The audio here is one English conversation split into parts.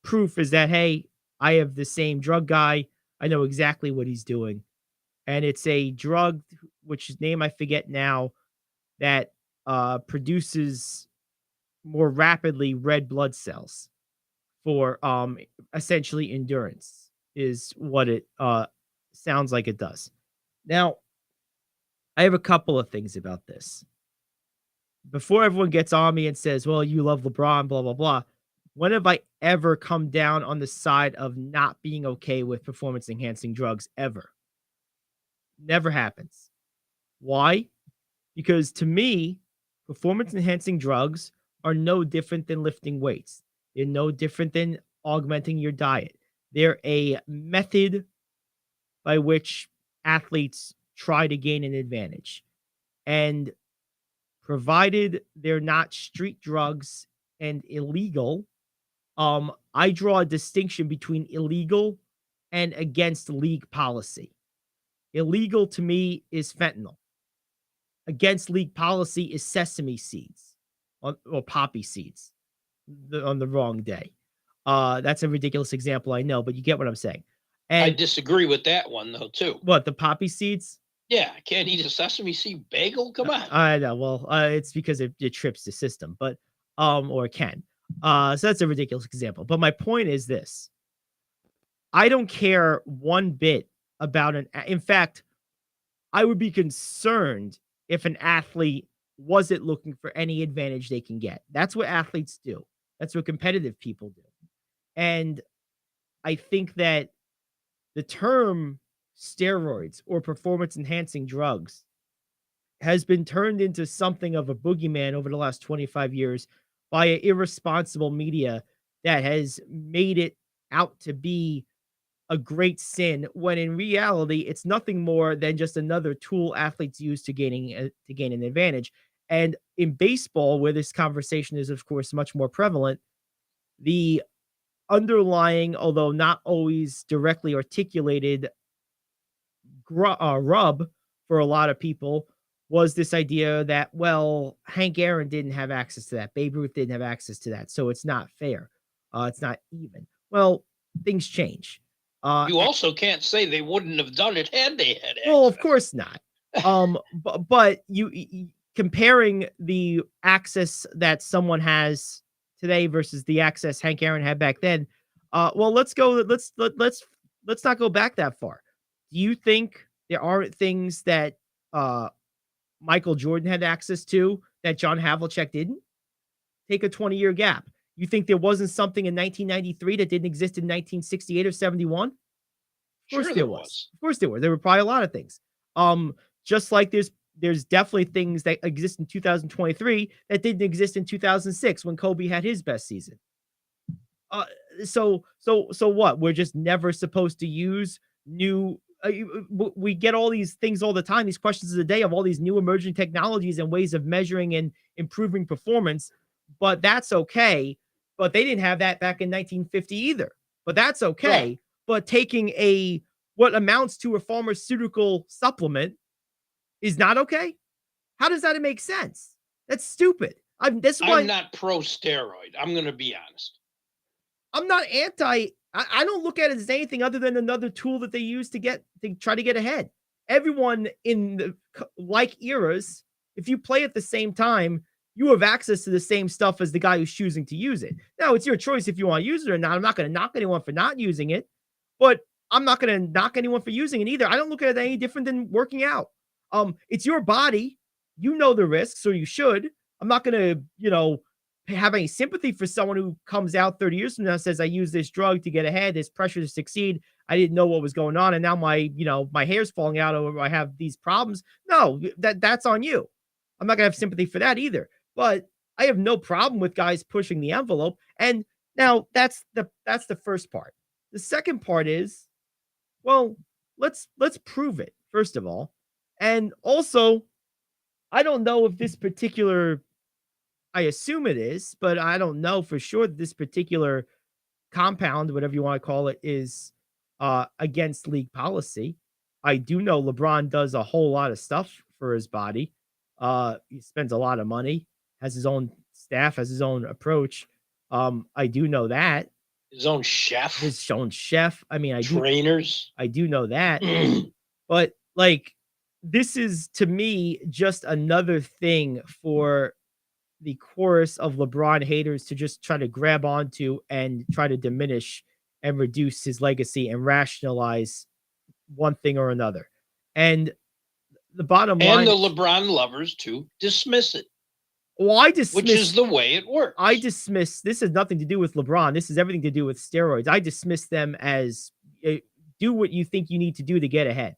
proof is that, hey, I have the same drug guy. I know exactly what he's doing. And it's a drug, which is name I forget now, that produces more rapidly red blood cells for essentially endurance is what it sounds like it does. Now, I have a couple of things about this. Before everyone gets on me and says, well, you love LeBron, blah, blah, blah. When have I ever come down on the side of not being okay with performance enhancing drugs ever? Never happens. Why? Because to me, performance enhancing drugs are no different than lifting weights. They're no different than augmenting your diet. They're a method by which athletes try to gain an advantage. And provided they're not street drugs and illegal, I draw a distinction between illegal and against league policy. Illegal to me is fentanyl. Against league policy is sesame seeds or poppy seeds on the wrong day. That's a ridiculous example, I know, but you get what I'm saying. I And disagree with that one, though, too. what, the poppy seeds? Yeah, I can't eat a sesame seed bagel. Come on. I know. Well, it's because it trips the system, but or it can. So that's a ridiculous example. But my point is this: I don't care one bit about in fact, I would be concerned if an athlete wasn't looking for any advantage they can get. That's what athletes do. That's what competitive people do. And I think that the term steroids or performance enhancing drugs has been turned into something of a boogeyman over the last 25 years by irresponsible media that has made it out to be a great sin when in reality it's nothing more than just another tool athletes use to gain an advantage. And in baseball, where this conversation is of course much more prevalent, the underlying, although not always directly articulated, rub for a lot of people was this idea that, well, Hank Aaron didn't have access to that. Babe Ruth didn't have access to that. So it's not fair. It's not even. Well, things change. You also can't say they wouldn't have done it had they had access. Well, of course not. But you comparing the access that someone has today versus the access Hank Aaron had back then. Well, let's not go back that far. Do you think there aren't things that Michael Jordan had access to that John Havlicek didn't? Take a 20-year gap. You think there wasn't something in 1993 that didn't exist in 1968 or 71? Of course there was. Of course there were. There were probably a lot of things. Just like there's definitely things that exist in 2023 that didn't exist in 2006 when Kobe had his best season. So what? We're just never supposed to use new. We get all these things all the time, these questions of the day of all these new emerging technologies and ways of measuring and improving performance, but that's okay. But they didn't have that back in 1950 either, but that's okay. Right. But taking what amounts to a pharmaceutical supplement is not okay. How does that make sense? That's stupid. I'm not pro steroid. I'm going to be honest. I'm not anti. I don't look at it as anything other than another tool that they use to try to get ahead. Everyone in the like eras, if you play at the same time, you have access to the same stuff as the guy who's choosing to use it. Now, it's your choice if you want to use it or not. I'm not going to knock anyone for not using it, but I'm not going to knock anyone for using it either. I don't look at it any different than working out. It's your body. You know the risks, or you should. I'm not going to, have any sympathy for someone who comes out 30 years from now and says, I use this drug to get ahead, this pressure to succeed. I didn't know what was going on. And now my hair's falling out or I have these problems. No, that's on you. I'm not gonna have sympathy for that either. But I have no problem with guys pushing the envelope. And now that's the first part. The second part is, well, let's prove it, first of all. And also, I don't know if this particular, I assume it is, but I don't know for sure that this particular compound, whatever you want to call it, is against league policy. I do know LeBron does a whole lot of stuff for his body. He spends a lot of money, has his own staff, has his own approach. I do know that. His own chef, his own chef. I mean, trainers. I do know that, but like, this is to me just another thing for the chorus of LeBron haters to just try to grab onto and try to diminish and reduce his legacy and rationalize one thing or another. And the bottom And line, the LeBron lovers to dismiss it. well, I which is dismiss the way it works. this has nothing to do with LeBron. This has everything to do with steroids. I dismiss them as do what you think you need to do to get ahead.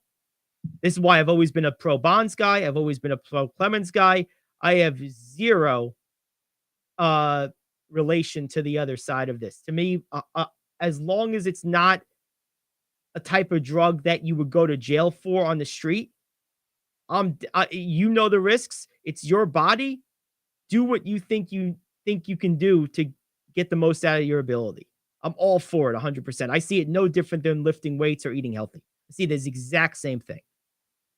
This is why I've always been a pro Bonds guy. I've always been a pro Clemens guy. I have zero relation to the other side of this. To me, as long as it's not a type of drug that you would go to jail for on the street, you know the risks. It's your body. Do what you think you can do to get the most out of your ability. I'm all for it 100%. I see it no different than lifting weights or eating healthy. I see this exact same thing.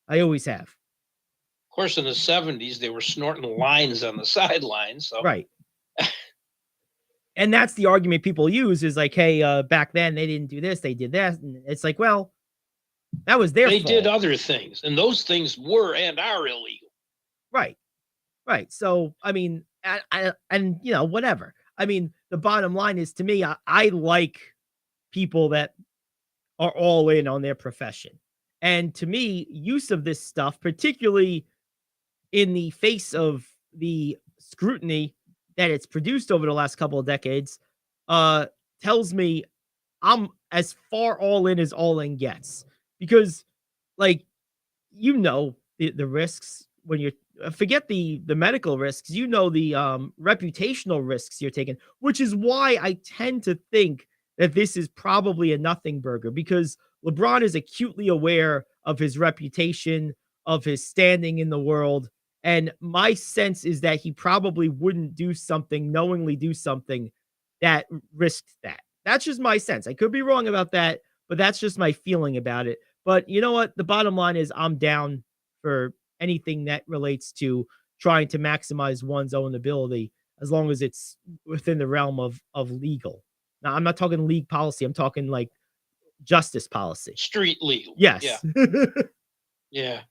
I always have. Of course, in the 70s, they were snorting lines on the sidelines. So. Right. And that's the argument people use is like, hey, back then they didn't do this, they did that. And it's like, well, that was their fault. They did other things, and those things were and are illegal. Right. Right. So, I mean, and you know, whatever. I mean, the bottom line is to me, I like people that are all in on their profession. And to me, use of this stuff, particularly in the face of the scrutiny that it's produced over the last couple of decades, tells me I'm as far all in as all in gets. Because, like, you know, the risks when you're forget the medical risks, you know, the reputational risks you're taking, which is why I tend to think that this is probably a nothing burger, because LeBron is acutely aware of his reputation, of his standing in the world. And my sense is that he probably wouldn't knowingly do something that risked that. That's just my sense. I could be wrong about that, but that's just my feeling about it. But you know what? The bottom line is I'm down for anything that relates to trying to maximize one's own ability, as long as it's within the realm of legal. Now, I'm not talking league policy. I'm talking like justice policy. Street legal. Yes. Yeah. Yeah.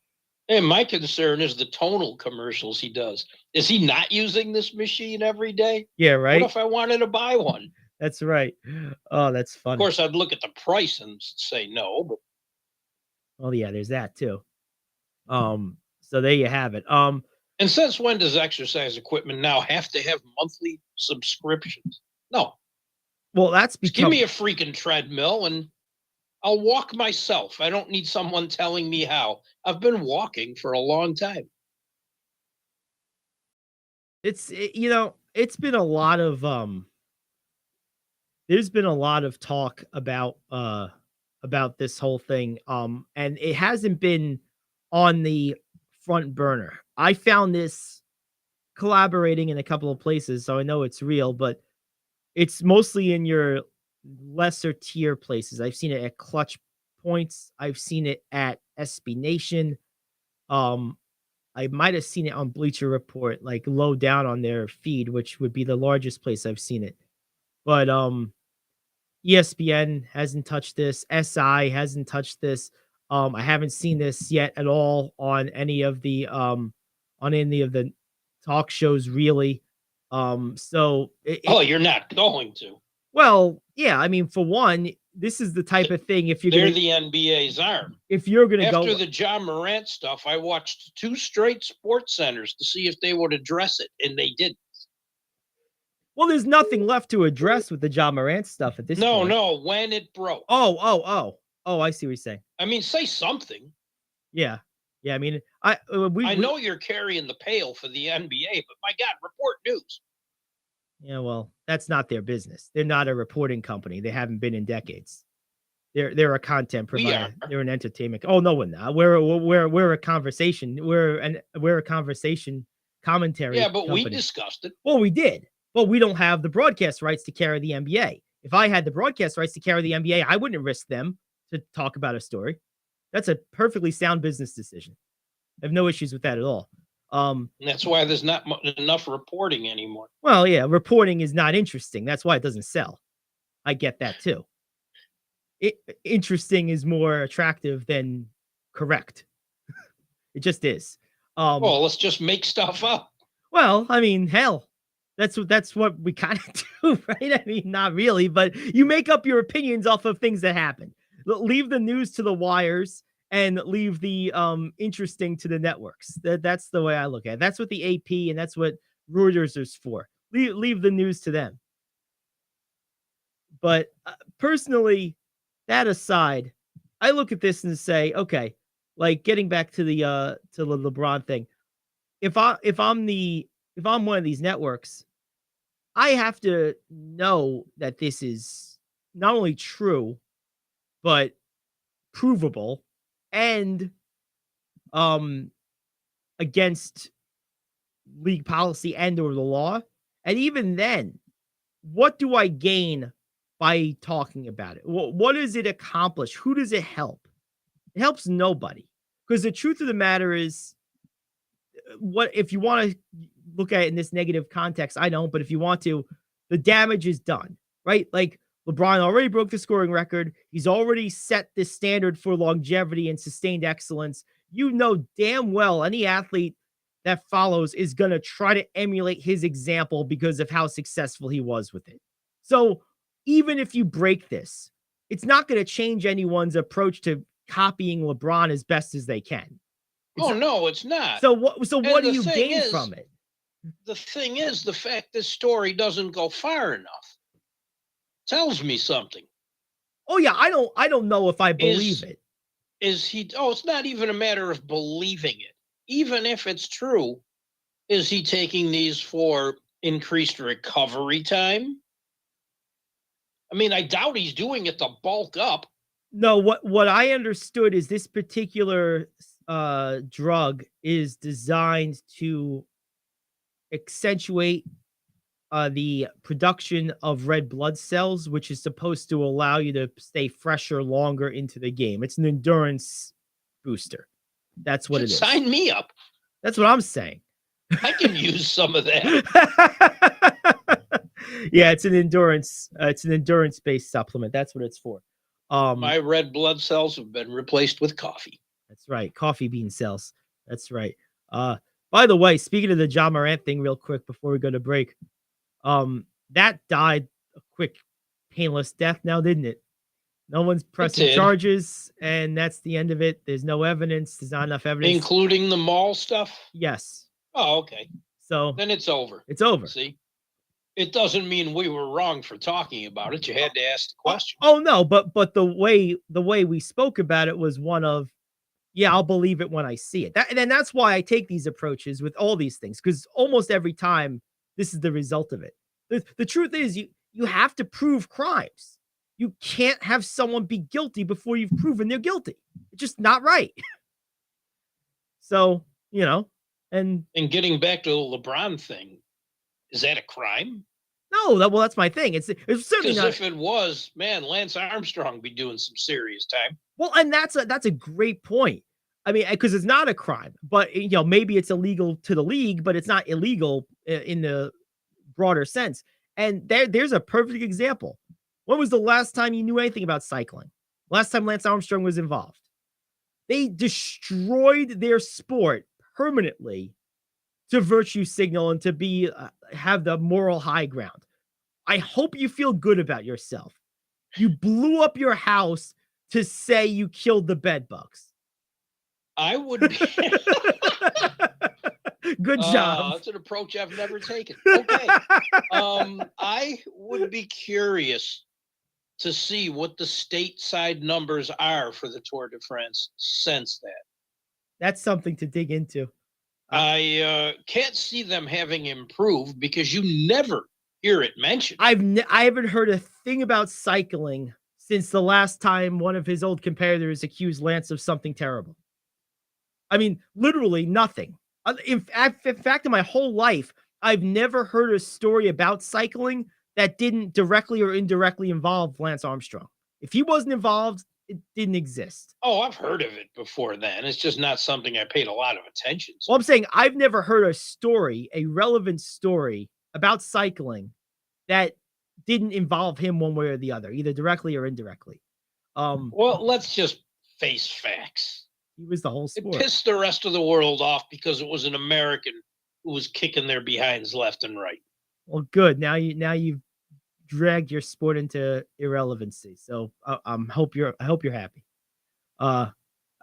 And my concern is the tonal commercials he does. Is he not using this machine every day? Yeah, right. What if I wanted to buy one? That's right. Oh, that's funny. Of course, I'd look at the price and say no. But... oh, yeah, there's that too. So there you have it. And since when does exercise equipment now have to have monthly subscriptions? No. Well, that's because give me a freaking treadmill and I'll walk myself. I don't need someone telling me how. I've been walking for a long time. You know, it's been a lot of there's been a lot of talk about this whole thing. And it hasn't been on the front burner. I found this collaborating in a couple of places, so I know it's real, but it's mostly in your lesser tier places. I've seen it at Clutch Points. I've seen it at SB Nation. I might have seen it on Bleacher Report, like low down on their feed, which would be the largest place I've seen it. But ESPN hasn't touched this. SI hasn't touched this. I haven't seen this yet at all on any of the talk shows, really. So you're not going to. Well, yeah, I mean, for one, this is the type of thing, if they're the NBA's arm. If you're gonna after the John Morant stuff, I watched 2 straight sports centers to see if they would address it, and they didn't. Well, there's nothing left to address with the John Morant stuff at this point. No, when it broke. Oh, I see what you're saying. I mean, say something. Yeah. I mean, I know you're carrying the pail for the NBA, but my God, report news. Yeah, well, that's not their business. They're not a reporting company. They haven't been in decades. They're a content provider. They're an entertainment. Oh no, we're not. We're a conversation. We're a conversation commentary. Yeah, but company. We discussed it. Well, we did, but we don't have the broadcast rights to carry the NBA. If I had the broadcast rights to carry the NBA, I wouldn't risk them to talk about a story. That's a perfectly sound business decision. I have no issues with that at all. That's why there's not enough reporting anymore. Well, yeah, reporting is not interesting. That's why it doesn't sell. I get that too. Interesting is more attractive than correct. It just is. Well, let's just make stuff up. Well, I mean, hell, that's what we kind of do, right? I mean, not really, but you make up your opinions off of things that happen. Leave the news to the wires and leave the interesting to the networks. That's the way I look at it. That's what the AP and that's what Reuters is for. Leave the news to them. But personally, that aside, I look at this and say, okay, like getting back to the LeBron thing. If I'm one of these networks, I have to know that this is not only true, but provable and um against league policy and or the law. And even then, what do I gain by talking about it? What does it accomplish? Who does it help? It helps nobody. Because the truth of the matter is, what if you want to look at it in this negative context? I don't, but if you want to, the damage is done, right? Like LeBron already broke the scoring record. He's already set this standard for longevity and sustained excellence. You know damn well any athlete that follows is going to try to emulate his example because of how successful he was with it. So even if you break this, it's not going to change anyone's approach to copying LeBron as best as they can. Oh, no, it's not. So what do you gain is, from it? The thing is, the fact this story doesn't go far enough tells me something. Oh yeah, I don't know if I believe it. It's not even a matter of believing it. Even if it's true, is he taking these for increased recovery time? I mean, I doubt he's doing it to bulk up. No, what I understood is this particular drug is designed to accentuate the production of red blood cells, which is supposed to allow you to stay fresher longer into the game. It's an endurance booster. That's what it is. Sign me up. That's what I'm saying. I can use some of that. Yeah, it's an endurance based supplement. That's what it's for. My red blood cells have been replaced with coffee. That's right. Coffee bean cells. That's right. By the way, speaking of the Ja Morant thing real quick before we go to break, that died a quick, painless death now, didn't it? No one's pressing charges, and that's the end of it. There's no evidence. There's not enough evidence. Including the mall stuff? Yes. Oh, okay. So then it's over. It's over. See? It doesn't mean we were wrong for talking about it. You had to ask the question. Oh no, but the way we spoke about it was one of, yeah, I'll believe it when I see it. And that's why I take these approaches with all these things, because almost every time this is the result of it. The truth is you have to prove crimes. You can't have someone be guilty before you've proven they're guilty. It's just not right. So, and getting back to the LeBron thing, is that a crime? No, that's my thing. It's certainly not. If it was, man, Lance Armstrong would be doing some serious time. Well, and that's a great point. I mean, because it's not a crime, but maybe it's illegal to the league, but it's not illegal in the broader sense. And there's a perfect example. When was the last time you knew anything about cycling? Last time Lance Armstrong was involved. They destroyed their sport permanently to virtue signal and to be have the moral high ground. I hope you feel good about yourself. You blew up your house to say you killed the bed bugs. I would be. Good job. That's an approach I've never taken. Okay. I would be curious to see what the stateside numbers are for the Tour de France since that. That's something to dig into. I can't see them having improved because you never hear it mentioned. I haven't heard a thing about cycling since the last time one of his old competitors accused Lance of something terrible. I mean, literally nothing. In fact, in my whole life, I've never heard a story about cycling that didn't directly or indirectly involve Lance Armstrong. If he wasn't involved, it didn't exist. Oh, I've heard of it before then. It's just not something I paid a lot of attention to. Well, I'm saying I've never heard a relevant story about cycling that didn't involve him one way or the other, either directly or indirectly. Well, let's just face facts. He was the whole It sport. pissed the rest of the world off because it was an American who was kicking their behinds left and right. Well, good. You've dragged your sport into irrelevancy. So I hope you're happy. I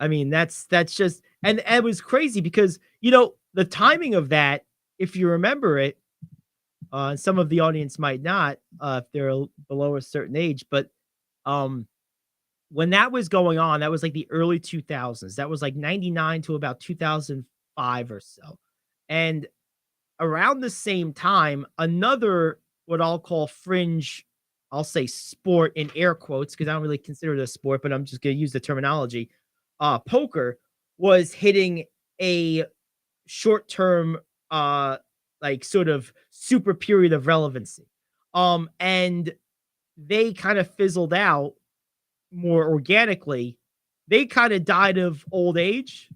mean, that's just, and it was crazy because, the timing of that, if you remember it, some of the audience might not, if they're below a certain age, but um, when that was going on, that was like the early 2000s. That was like 99 to about 2005 or so. And around the same time, another, what I'll call fringe, I'll say sport in air quotes, because I don't really consider it a sport, but I'm just going to use the terminology. Poker was hitting a short-term, like sort of super period of relevancy. And they kind of fizzled out more organically. They kind of died of old age.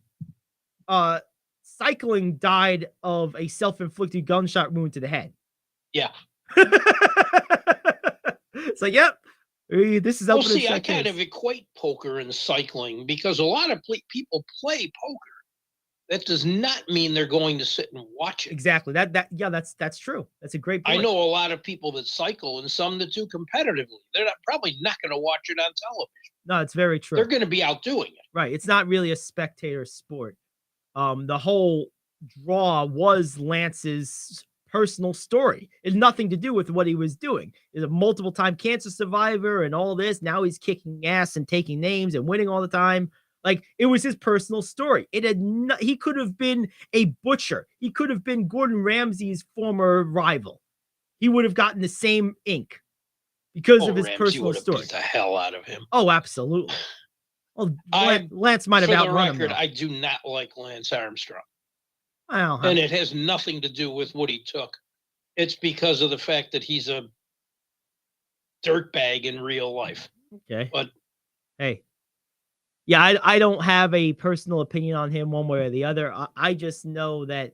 Cycling died of a self-inflicted gunshot wound to the head. Yeah. It's like, yep, this is Well, open. see, I kind of equate poker and cycling because a lot of people play poker. That does not mean they're going to sit and watch it. Exactly. That's true. That's a great point. I know a lot of people that cycle and some that do competitively. They're probably not going to watch it on television. No, it's very true. They're going to be out doing it. Right. It's not really a spectator sport. The whole draw was Lance's personal story. It had nothing to do with what he was doing. He's a multiple time cancer survivor and all this. Now he's kicking ass and taking names and winning all the time. Like, it was his personal story. He could have been a butcher. He could have been Gordon Ramsay's former rival. He would have gotten the same ink because of his Ramsay personal story. Beat the hell out of him. Oh, absolutely. Well, Lance might have outrun him. I do not like Lance Armstrong. Well, and it has nothing to do with what he took. It's because of the fact that he's a dirtbag in real life. Okay. But hey, yeah, I don't have a personal opinion on him one way or the other. I just know that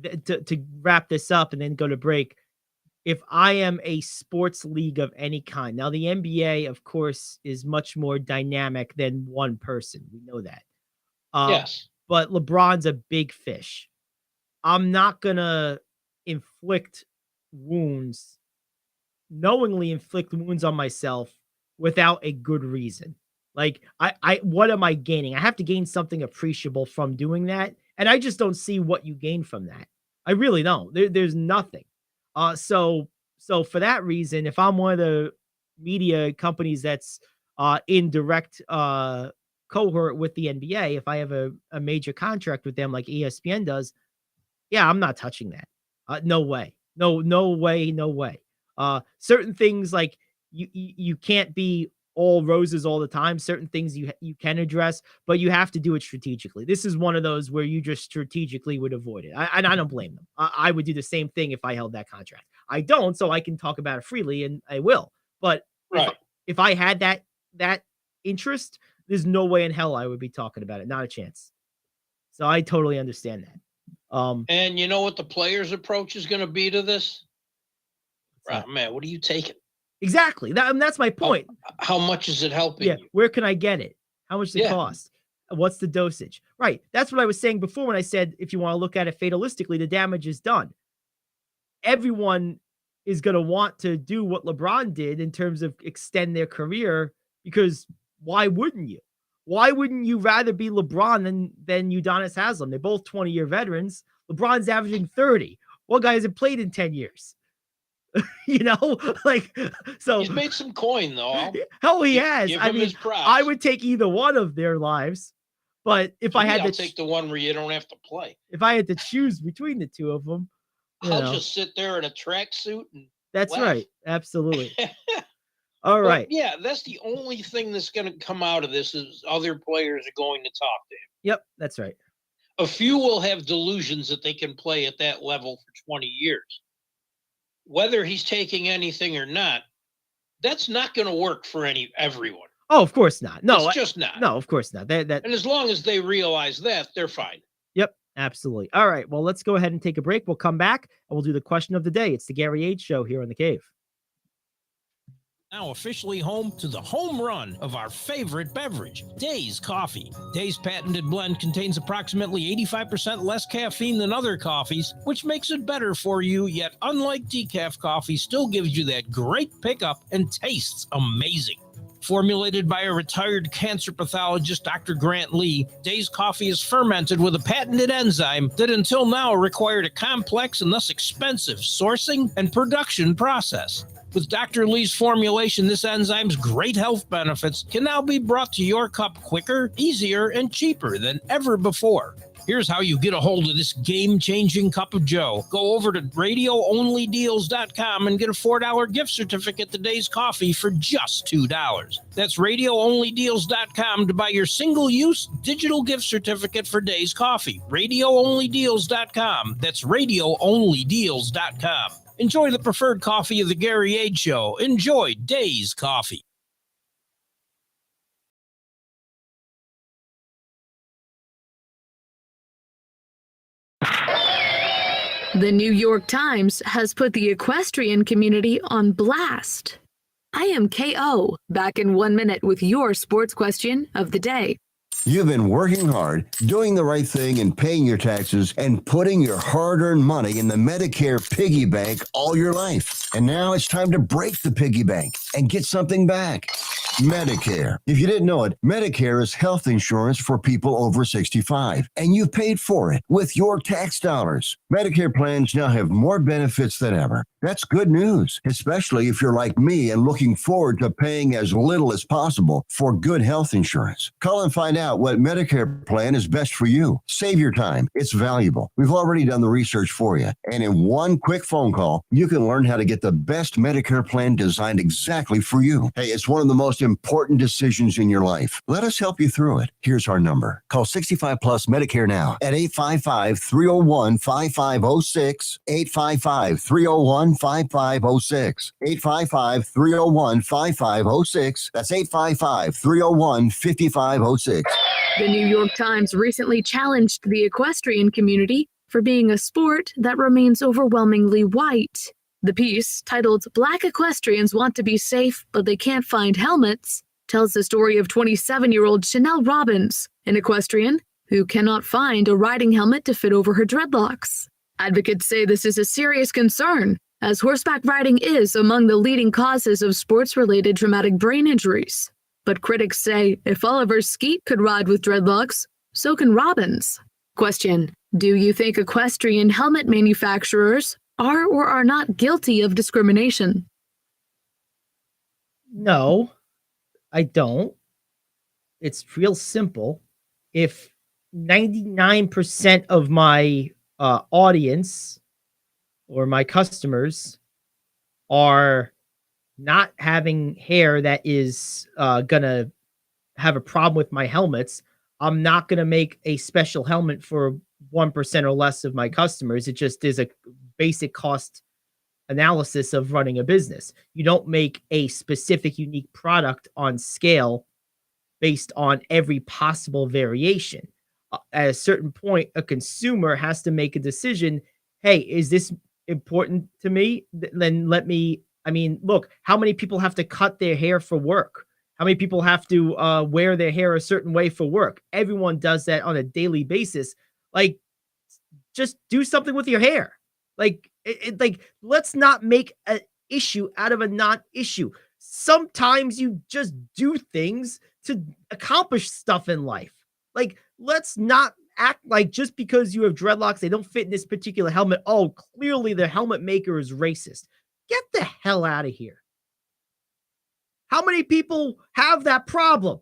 to wrap this up and then go to break, if I am a sports league of any kind, now the NBA, of course, is much more dynamic than one person. We know that. Yes. But LeBron's a big fish. I'm not going to knowingly inflict wounds on myself without a good reason. Like, what am I gaining? I have to gain something appreciable from doing that. And I just don't see what you gain from that. I really don't. There's nothing. So for that reason, if I'm one of the media companies that's in direct cohort with the NBA, if I have a major contract with them like ESPN does, yeah, I'm not touching that. No way. No way. No way. Certain things, like you can't be all roses all the time. Certain things you can address, but you have to do it strategically. This is one of those where you just strategically would avoid it. I don't blame them. I would do the same thing if I held that contract. I don't, so I can talk about it freely, and I will. But right. if I had that interest, there's no way in hell I would be talking about it. Not a chance. So I totally understand that. And you know what the players' approach is going to be to this? Oh, man, what are you taking? Exactly. That's my point. How much is it helping you? Where can I get it? How much does it cost? What's the dosage? Right. That's what I was saying before when I said, if you want to look at it fatalistically, the damage is done. Everyone is going to want to do what LeBron did in terms of extend their career, because why wouldn't you? Why wouldn't you rather be LeBron than Udonis Haslem? They're both 20-year veterans. LeBron's averaging 30. One guy hasn't played in 10 years. Like, so he's made some coin though. Hell, he has. I mean, I would take either one of their lives, but if I had to take the one where you don't have to play. If I had to choose between the two of them, I'll just sit there in a tracksuit and that's laugh. Right. Absolutely. All right. Yeah, that's the only thing that's going to come out of this is other players are going to talk to him. Yep, that's right. A few will have delusions that they can play at that level for 20 years. Whether he's taking anything or not, that's not going to work for everyone. Oh, of course not. No, it's just not. No, of course not. And as long as they realize that, they're fine. Yep, absolutely. All right, well, let's go ahead and take a break. We'll come back and we'll do the question of the day. It's the Gary Ayd Show here on The Cave. Now officially home to the home run of our favorite beverage, Days Coffee. Days patented blend contains approximately 85% less caffeine than other coffees, which makes it better for you, yet unlike decaf coffee, still gives you that great pickup and tastes amazing. Formulated by a retired cancer pathologist, Dr. Grant Lee, Days Coffee is fermented with a patented enzyme that until now required a complex and thus expensive sourcing and production process. With Dr. Lee's formulation, this enzyme's great health benefits can now be brought to your cup quicker, easier, and cheaper than ever before. Here's how you get a hold of this game-changing cup of joe. Go over to radioonlydeals.com and get a $4 gift certificate to Days Coffee for just $2. That's radioonlydeals.com to buy your single-use digital gift certificate for Days Coffee. Radioonlydeals.com. That's radioonlydeals.com. Enjoy the preferred coffee of the Gary Ayd Show. Enjoy Days Coffee. The New York Times has put the equestrian community on blast. I am KO, back in 1 minute with your sports question of the day. You've been working hard, doing the right thing and paying your taxes and putting your hard-earned money in the Medicare piggy bank all your life. And now it's time to break the piggy bank and get something back. Medicare. If you didn't know it, Medicare is health insurance for people over 65, and you've paid for it with your tax dollars. Medicare plans now have more benefits than ever. That's good news, especially if you're like me and looking forward to paying as little as possible for good health insurance. Call and find out what Medicare plan is best for you. Save your time. It's valuable. We've already done the research for you, and in one quick phone call, you can learn how to get the best Medicare plan designed exactly for you. Hey, it's one of the most important decisions in your life. Let us help you through it. Here's our number. Call 65 Plus Medicare now at 855-301-5506, 855-301-5506, 855-301-5506. That's 855-301-5506. The New York Times recently challenged the equestrian community for being a sport that remains overwhelmingly white. The piece, titled "Black Equestrians Want to Be Safe, but They Can't Find Helmets," tells the story of 27-year-old Chanel Robbins, an equestrian who cannot find a riding helmet to fit over her dreadlocks. Advocates say this is a serious concern, as horseback riding is among the leading causes of sports-related traumatic brain injuries. But critics say if Oliver Skeet could ride with dreadlocks, so can Robbins. Question: do you think equestrian helmet manufacturers are or are not guilty of discrimination? No, I don't. It's real simple. If 99% of my audience or my customers are not having hair that is gonna have a problem with my helmets, I'm not gonna make a special helmet for 1% or less of my customers. It just is a basic cost analysis of running a business. You don't make a specific unique product on scale based on every possible variation. At a certain point, a consumer has to make a decision. Hey, is this important to me? Then let me. I mean, look, how many people have to cut their hair for work? How many people have to wear their hair a certain way for work? Everyone does that on a daily basis. Like, just do something with your hair. Like, let's not make an issue out of a non-issue. Sometimes you just do things to accomplish stuff in life. Like, let's not act like just because you have dreadlocks, they don't fit in this particular helmet. Oh, clearly the helmet maker is racist. Get the hell out of here. How many people have that problem?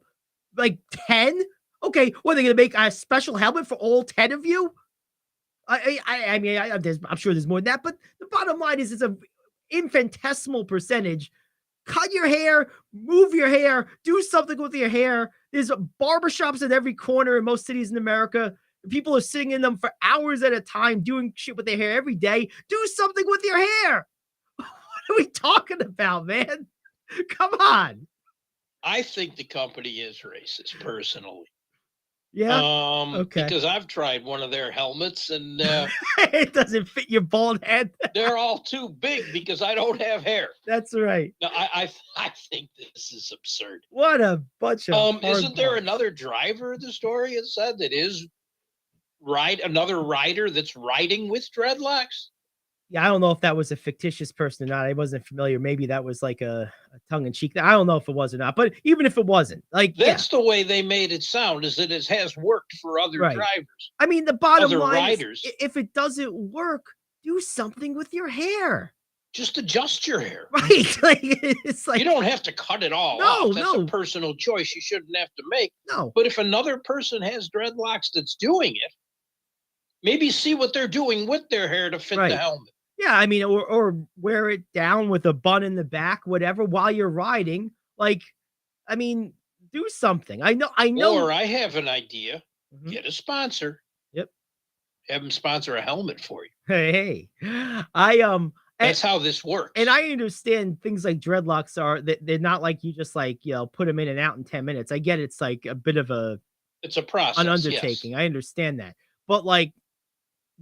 Like 10? Okay, what are they going to make a special helmet for all 10 of you? I mean, I'm sure there's more than that, but the bottom line is it's a infinitesimal percentage. Cut your hair, move your hair, do something with your hair. There's barbershops in every corner in most cities in America. People are sitting in them for hours at a time, doing shit with their hair every day. Do something with your hair. What are we talking about, man? Come on. I think the company is racist, personally. Yeah. Okay. Because I've tried one of their helmets and It doesn't fit your bald head. they're all too big because I don't have hair. That's right. No, I think this is absurd. What a bunch of Isn't there hardballs. another driver of the story it said that is another rider that's riding with dreadlocks? Yeah, I don't know if that was a fictitious person or not. I wasn't familiar. Maybe that was like a tongue-in-cheek. I don't know if it was or not. But even if it wasn't, like, That's the way they made it sound, is that it has worked for other Right. drivers. I mean, the bottom Other line riders. is, if it doesn't work, do something with your hair. Just adjust your hair. Right? Like, it's like, You don't have to cut it all No, off. That's no. a personal choice you shouldn't have to make. no. But if another person has dreadlocks that's doing it, maybe see what they're doing with their hair to fit Right. the helmet. Yeah, I mean, or wear it down with a bun in the back, whatever, while you're riding. Like, I mean, do something. I know. Or I have an idea. Mhm. Get a sponsor. Yep. Have them sponsor a helmet for you. Hey, That's how this works. and I understand things like dreadlocks are that they're not like you just like, put them in and out in 10 minutes. I get it's like a bit of It's a process. an undertaking. I understand that. But like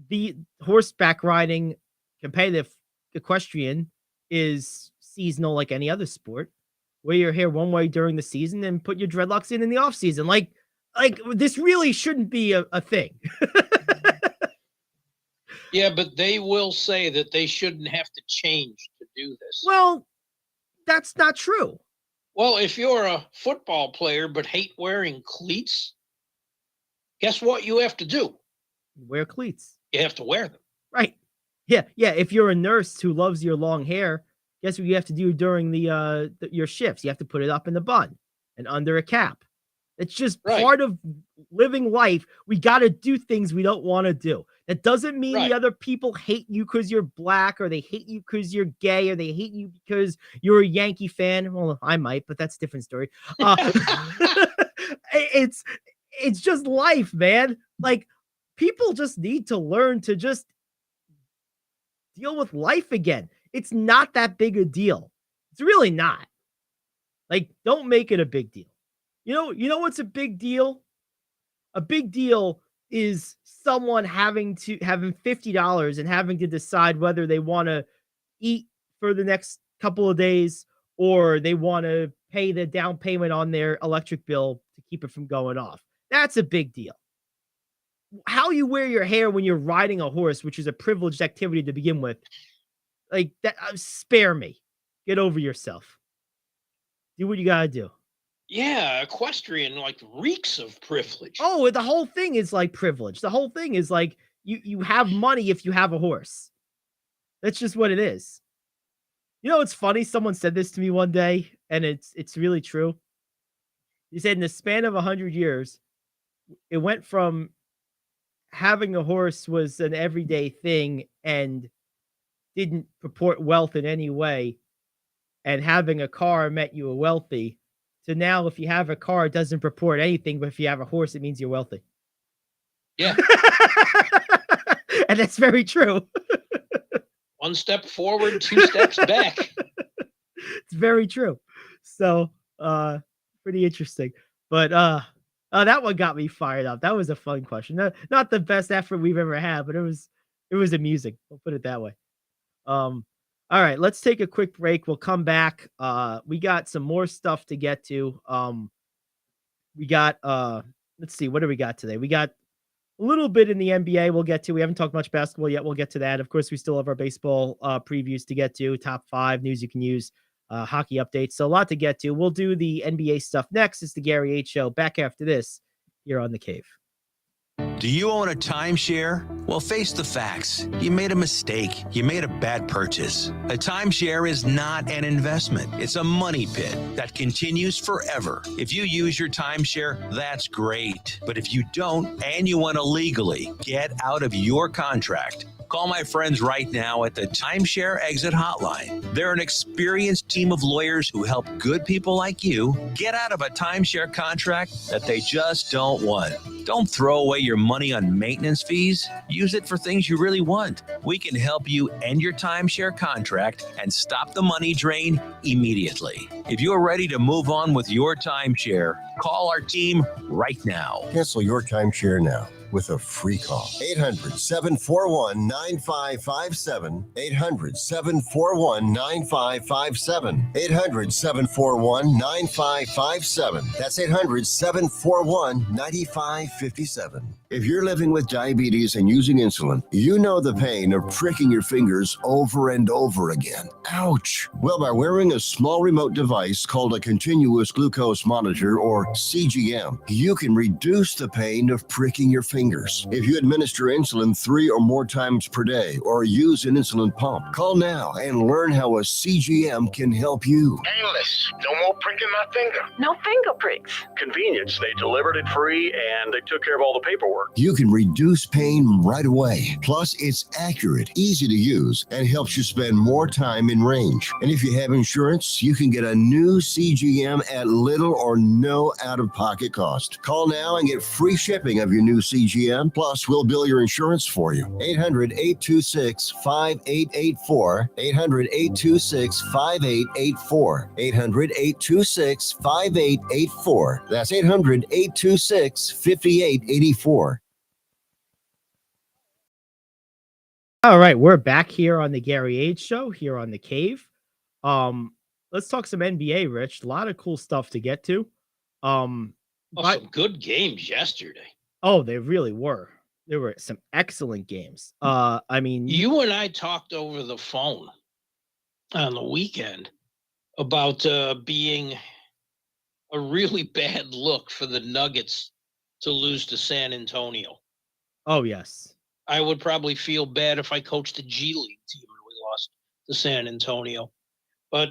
the horseback riding competitive equestrian is seasonal like any other sport. Wear your hair one way during the season and put your dreadlocks in the off season. Like this really shouldn't be a thing. Yeah, but they will say that they shouldn't have to change to do this. Well, that's not true. Well, if you're a football player but hate wearing cleats, guess what you have to do? Wear cleats. You have to wear them. Right. Yeah. If you're a nurse who loves your long hair, guess what you have to do during your shifts? You have to put it up in the bun and under a cap. It's just Right. part of living life. We got to do things we don't want to do. That doesn't mean Right. the other people hate you because you're black, or they hate you because you're gay, or they hate you because you're a Yankee fan. Well, I might, but that's a different story. It's just life, man. Like, people just need to learn to just deal with life again. It's not that big a deal. It's really not. Like, don't make it a big deal. You know what's a big deal? A big deal is someone having $50 and having to decide whether they want to eat for the next couple of days, or they want to pay the down payment on their electric bill to keep it from going off. That's a big deal. How you wear your hair when you're riding a horse, which is a privileged activity to begin with, like that, spare me. Get over yourself. Do what you gotta do. Yeah, equestrian like reeks of privilege. Oh, the whole thing is like privilege. The whole thing is like you have money if you have a horse. That's just what it is. You know, it's funny. Someone said this to me one day, and it's really true. He said in the span of 100 years, it went from having a horse was an everyday thing and didn't purport wealth in any way, and having a car meant you were wealthy. So now if you have a car, it doesn't purport anything, but if you have a horse, it means you're wealthy. Yeah. And that's very true. One step forward, two steps back. It's very true. So, pretty interesting. But that one got me fired up. That was a fun question. Not the best effort we've ever had, but it was amusing. We'll put it that way. All right, let's take a quick break. We'll come back. We got some more stuff to get to. We got let's see, what do we got today? We got a little bit in the NBA we'll get to. We haven't talked much basketball yet. We'll get to that. Of course, we still have our baseball previews to get to, top 5 news you can use, hockey updates. So a lot to get to. We'll do the NBA stuff next. It's the Gary Ayd Show. Back after this here on The Cave. Do you own a timeshare? Well, face the facts. You made a mistake. You made a bad purchase. A timeshare is not an investment. It's a money pit that continues forever. If you use your timeshare, that's great. But if you don't, and you want to legally get out of your contract, call my friends right now at the Timeshare Exit Hotline. They're an experienced team of lawyers who help good people like you get out of a timeshare contract that they just don't want. Don't throw away your money on maintenance fees. Use it for things you really want. We can help you end your timeshare contract and stop the money drain immediately. If you're ready to move on with your timeshare, call our team right now. Cancel your timeshare now with a free call. 800-741-9557. 800-741-9557. 800-741-9557. That's 800-741-9557. If you're living with diabetes and using insulin, you know the pain of pricking your fingers over and over again. Ouch! Well, by wearing a small remote device called a continuous glucose monitor, or CGM, you can reduce the pain of pricking your fingers. If you administer insulin 3 or more times per day or use an insulin pump, call now and learn how a CGM can help you. Painless. No more pricking my finger. No finger pricks. Convenience. They delivered it free and they took care of all the paperwork. You can reduce pain right away. Plus, it's accurate, easy to use, and helps you spend more time in range. And if you have insurance, you can get a new CGM at little or no out-of-pocket cost. Call now and get free shipping of your new CGM. Plus, we'll bill your insurance for you. 800-826-5884. 800-826-5884. 800-826-5884. That's 800-826-5884. All right, we're back here on the Gary Ayd Show here on the Cave. Let's talk some NBA, Rich. A lot of cool stuff to get to. Some good games yesterday. Oh, they really were. There were some excellent games. I mean, You and I talked over the phone on the weekend about being a really bad look for the Nuggets to lose to San Antonio. oh yes. I would probably feel bad if I coached a G League team and we lost to San Antonio. But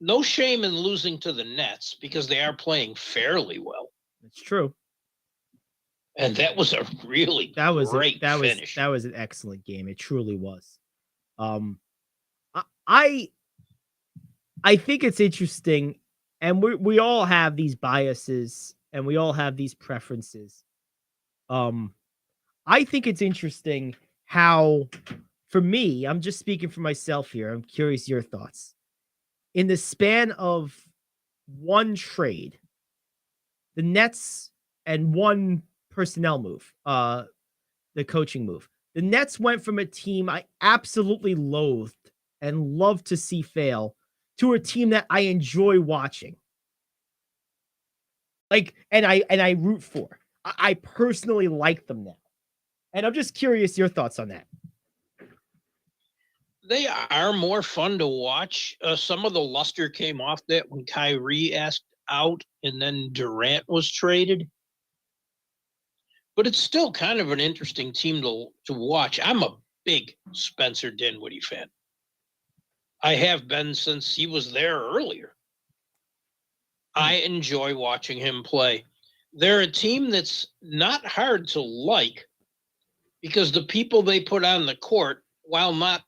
no shame in losing to the Nets because they are playing fairly well. It's true. And that was a really great finish. That was an excellent game. It truly was. I think it's interesting, and we all have these biases and we all have these preferences. I think it's interesting how, for me, I'm just speaking for myself here. I'm curious your thoughts. In the span of one trade, the Nets, and one personnel move, the coaching move, the Nets went from a team I absolutely loathed and love to see fail to a team that I enjoy watching. Like, and I root for. I personally like them now. And I'm just curious your thoughts on that. They are more fun to watch. Some of the luster came off that when Kyrie asked out and then Durant was traded. But it's still kind of an interesting team to watch. I'm a big Spencer Dinwiddie fan. I have been since he was there earlier. I enjoy watching him play. They're a team that's not hard to like because the people they put on the court, while not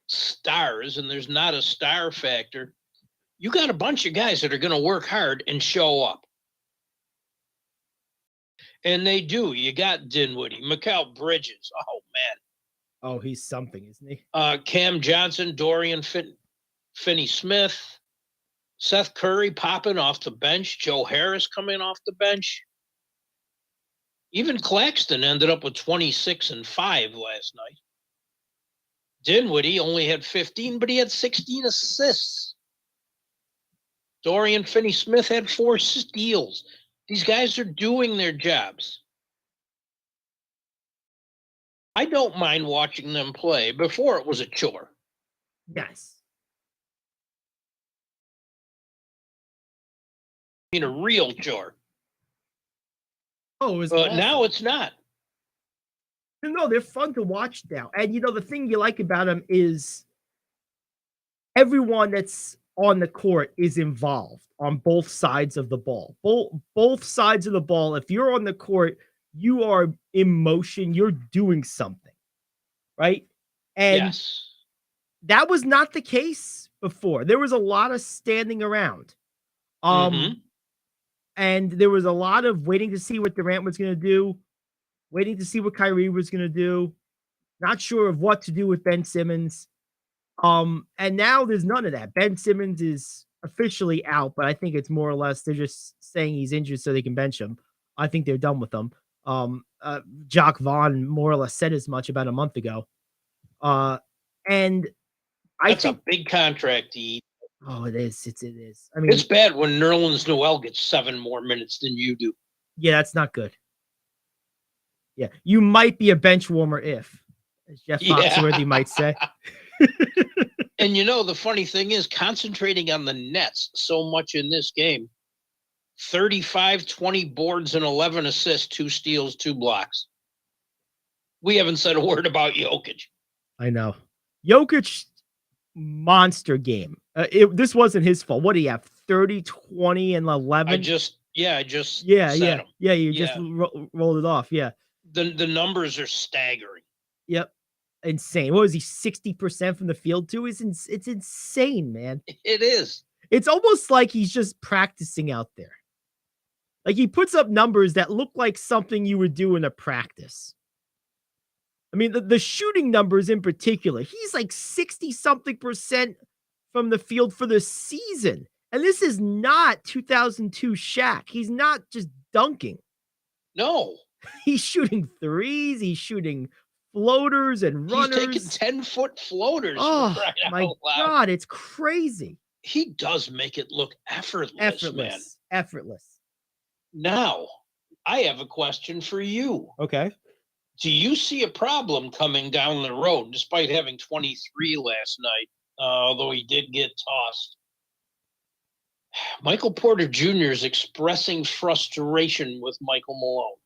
stars, and there's not a star factor, you got a bunch of guys that are going to work hard and show up. And they do. You got Dinwiddie, Mikal Bridges. Oh, man. Oh, he's something, isn't he? Cam Johnson, Dorian Finney-Smith, Seth Curry popping off the bench, Joe Harris coming off the bench. Even Claxton ended up with 26 and 5 last night. Dinwiddie only had 15, but he had 16 assists. Dorian Finney-Smith had 4 steals. These guys are doing their jobs. I don't mind watching them play. Before it was a chore. Yes. I mean, a real chore. Oh, it was now it's not. No, they're fun to watch now. And, you know, the thing you like about them is everyone that's on the court is involved on both sides of the ball. Both sides of the ball. If you're on the court, you are in motion. You're doing something, right? And yes, that was not the case before. There was a lot of standing around. And there was a lot of waiting to see what Durant was going to do, waiting to see what Kyrie was going to do, not sure of what to do with Ben Simmons. And now there's none of that. Ben Simmons is officially out, but I think it's more or less they're just saying he's injured so they can bench him. I think they're done with him. Jock Vaughn more or less said as much about a month ago. And I That's think a big contract to eat. oh, it is. It is. I mean, It's bad when Nerlens Noel gets 7 more minutes than you do. yeah, that's not good. Yeah, you might be a bench warmer if, as Jeff Foxworthy might say. And the funny thing is, concentrating on the Nets so much in this game, 35, 20 boards and 11 assists, 2 steals, 2 blocks. We haven't said a word about Jokic. I know. Jokic, monster game. This wasn't his fault. What do you have? 30, 20, and 11? I just said him. Yeah, you just rolled it off. Yeah. The numbers are staggering. Yep. Insane. What was he, 60% from the field too? It's insane, man. It is. It's almost like he's just practicing out there. Like he puts up numbers that look like something you would do in a practice. I mean, the shooting numbers in particular, he's like 60-something% from the field for the season. And this is not 2002 Shaq. He's not just dunking. No. He's shooting threes. He's shooting floaters and runners. He's taking 10-foot floaters. Oh, my God. It's crazy. He does make it look effortless, man. Effortless. Now, I have a question for you. Okay. Do you see a problem coming down the road, despite having 23 last night, although he did get tossed? Michael Porter Jr. is expressing frustration with Michael Malone.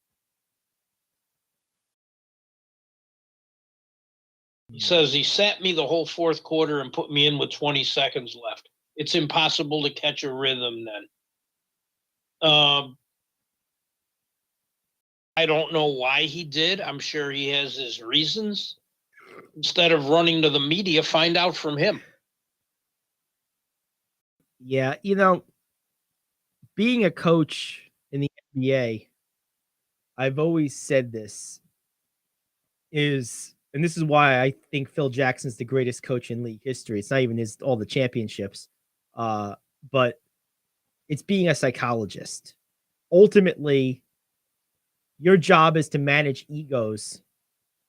He says he sat me the whole fourth quarter and put me in with 20 seconds left. It's impossible to catch a rhythm then. I don't know why he did. I'm sure he has his reasons. Instead of running to the media, find out from him. Yeah, being a coach in the NBA, I've always said this and this is why I think Phil Jackson's the greatest coach in league history. It's not even all the championships, but it's being a psychologist. Ultimately, your job is to manage egos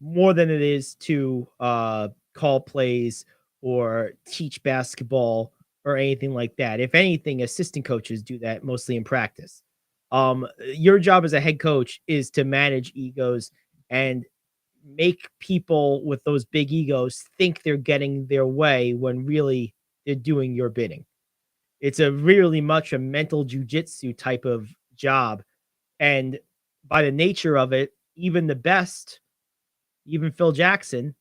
more than it is to call plays or teach basketball or anything like that. If anything, assistant coaches do that mostly in practice. Your job as a head coach is to manage egos and make people with those big egos think they're getting their way when really they're doing your bidding. It's really much a mental jujitsu type of job. And by the nature of it, even the best, even Phil Jackson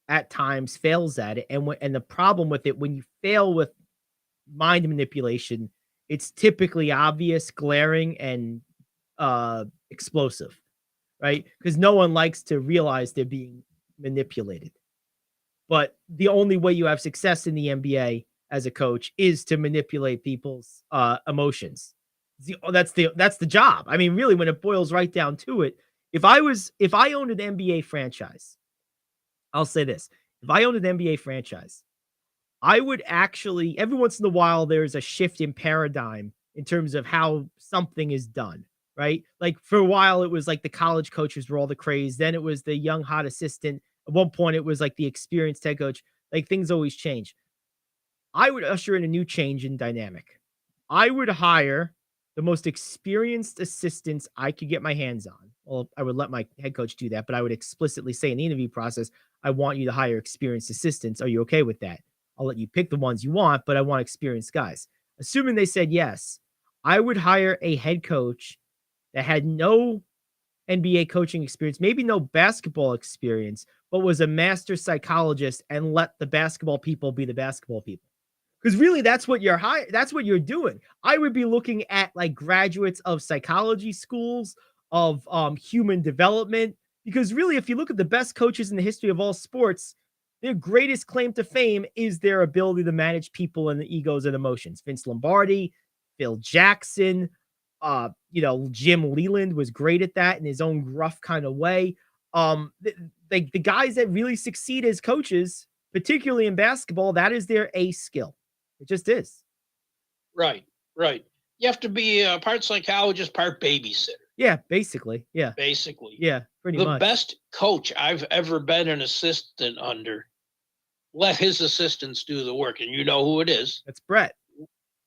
at times fails at it. And the problem with it, when you fail with mind manipulation, it's typically obvious, glaring, and explosive, right? Because no one likes to realize they're being manipulated. But the only way you have success in the NBA as a coach is to manipulate people's emotions. That's the job. I mean, really, when it boils right down to it, if I owned an NBA franchise, I'll say this. If I owned an NBA franchise, I would actually, every once in a while, there's a shift in paradigm in terms of how something is done, right? Like for a while, it was like the college coaches were all the craze. Then it was the young, hot assistant. At one point, it was like the experienced head coach. Like things always change. I would usher in a new change in dynamic. I would hire the most experienced assistants I could get my hands on. Well, I would let my head coach do that, but I would explicitly say in the interview process, I want you to hire experienced assistants. Are you okay with that? I'll let you pick the ones you want, but I want experienced guys. Assuming they said yes, I would hire a head coach that had no NBA coaching experience, maybe no basketball experience, but was a master psychologist and let the basketball people be the basketball people. Because really, that's what you're doing. I would be looking at like graduates of psychology schools, of human development. Because really, if you look at the best coaches in the history of all sports, their greatest claim to fame is their ability to manage people and the egos and emotions. Vince Lombardi, Phil Jackson, Jim Leland was great at that in his own gruff kind of way. The guys that really succeed as coaches, particularly in basketball, that is their A skill. It just is. Right, right. You have to be part psychologist, part babysitter, Yeah, basically. Yeah. basically. Yeah, pretty The much. best coach I've ever been an assistant under let his assistants do the work. And you know who it is. That's Brett.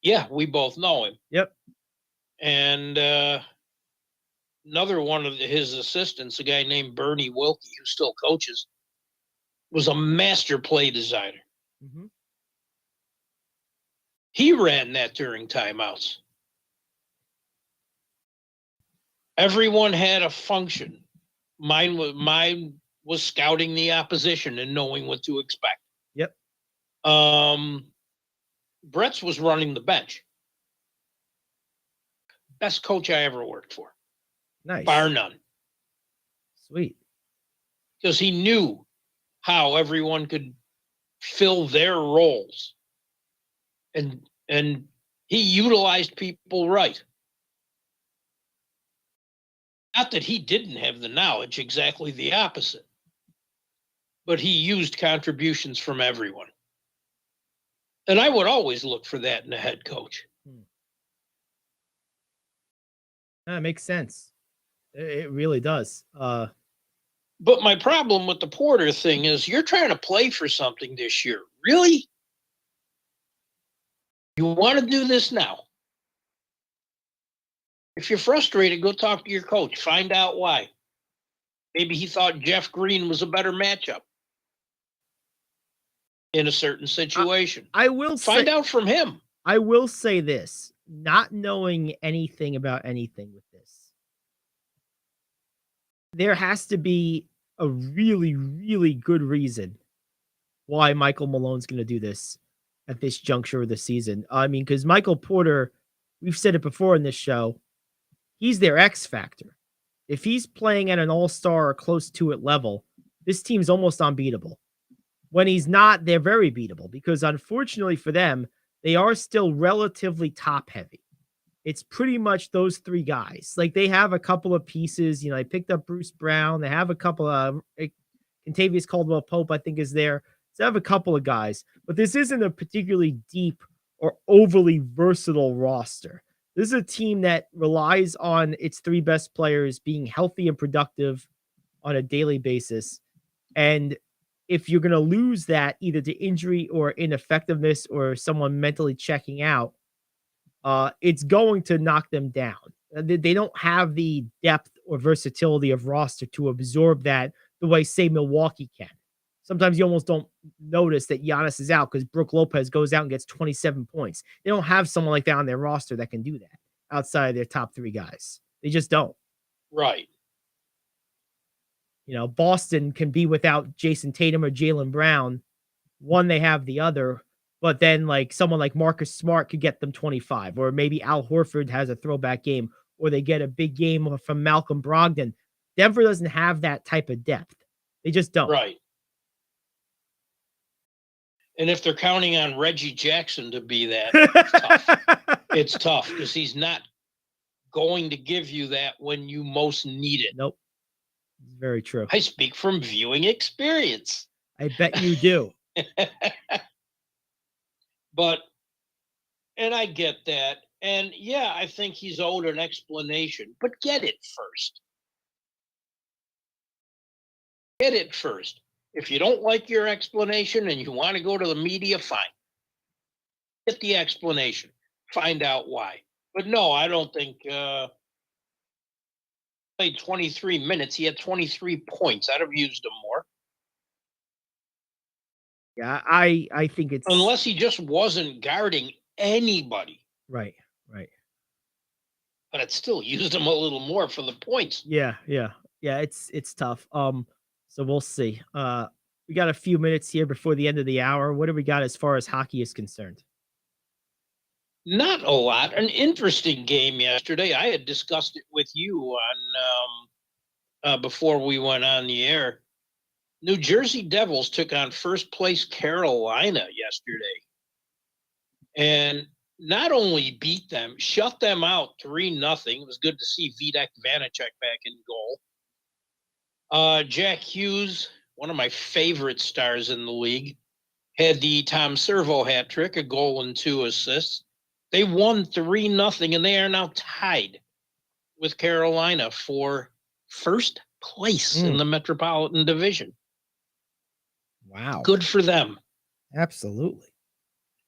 Yeah, we both know him. Yep. And another one of his assistants, a guy named Bernie Wilkie, who still coaches, was a master play designer. Mhm. He ran that during timeouts. Everyone had a function. Mine was scouting the opposition and knowing what to expect. Yep. Brett's was running the bench. Best coach I ever worked for, Nice. bar none, Sweet. because he knew how everyone could fill their roles, and he utilized people right. Not that he didn't have the knowledge, exactly the opposite. But he used contributions from everyone. And I would always look for that in a head coach. That makes sense. It really does. But my problem with the Porter thing is you're trying to play for something this year. Really? You want to do this now? If you're frustrated, go talk to your coach. Find out why. Maybe he thought Jeff Green was a better matchup in a certain situation. I will Find out from him. I will say this, not knowing anything about anything with this. There has to be a really, really good reason why Michael Malone's going to do this at this juncture of the season. I mean, because Michael Porter, we've said it before in this show, he's their X factor. If he's playing at an all-star or close to it level, this team's almost unbeatable. When he's not, they're very beatable because unfortunately for them, they are still relatively top heavy. It's pretty much those three guys. Like they have a couple of pieces, they picked up Bruce Brown. They have a couple of Contavious Caldwell Pope, I think is there. So they have a couple of guys, but this isn't a particularly deep or overly versatile roster. This is a team that relies on its three best players being healthy and productive on a daily basis. And if you're going to lose that either to injury or ineffectiveness or someone mentally checking out, it's going to knock them down. They don't have the depth or versatility of roster to absorb that the way, say, Milwaukee can. Sometimes you almost don't notice that Giannis is out because Brook Lopez goes out and gets 27 points. They don't have someone like that on their roster that can do that outside of their top three guys. They just don't. Right. Boston can be without Jason Tatum or Jaylen Brown. One, they have the other. But then, someone like Marcus Smart could get them 25, or maybe Al Horford has a throwback game, or they get a big game from Malcolm Brogdon. Denver doesn't have that type of depth. They just don't. Right. And if they're counting on Reggie Jackson to be that, it's tough. It's tough because he's not going to give you that when you most need it. Nope. Very true. I speak from viewing experience. I bet you do. And I get that. And yeah, I think he's owed an explanation, but get it first. Get it first. If you don't like your explanation and you want to go to the media, fine. Get the explanation. Find out why. But no, I don't think played 23 minutes. He had 23 points. I'd have used him more. Yeah, I think it's unless he just wasn't guarding anybody. Right. But it still used him a little more for the points. Yeah. It's tough. So we'll see. We got a few minutes here before the end of the hour. What do we got as far as hockey is concerned? Not a lot. An interesting game yesterday. I had discussed it with you on before we went on the air. New Jersey Devils took on first place Carolina yesterday. And not only beat them, shut them out 3-0. It was good to see Vitek Vanacek back in goal. Jack Hughes, one of my favorite stars in the league, had the Tom Servo hat trick, a goal and 2 assists. They won 3-0, and they are now tied with Carolina for first place in the Metropolitan Division. Wow. Good for them. Absolutely.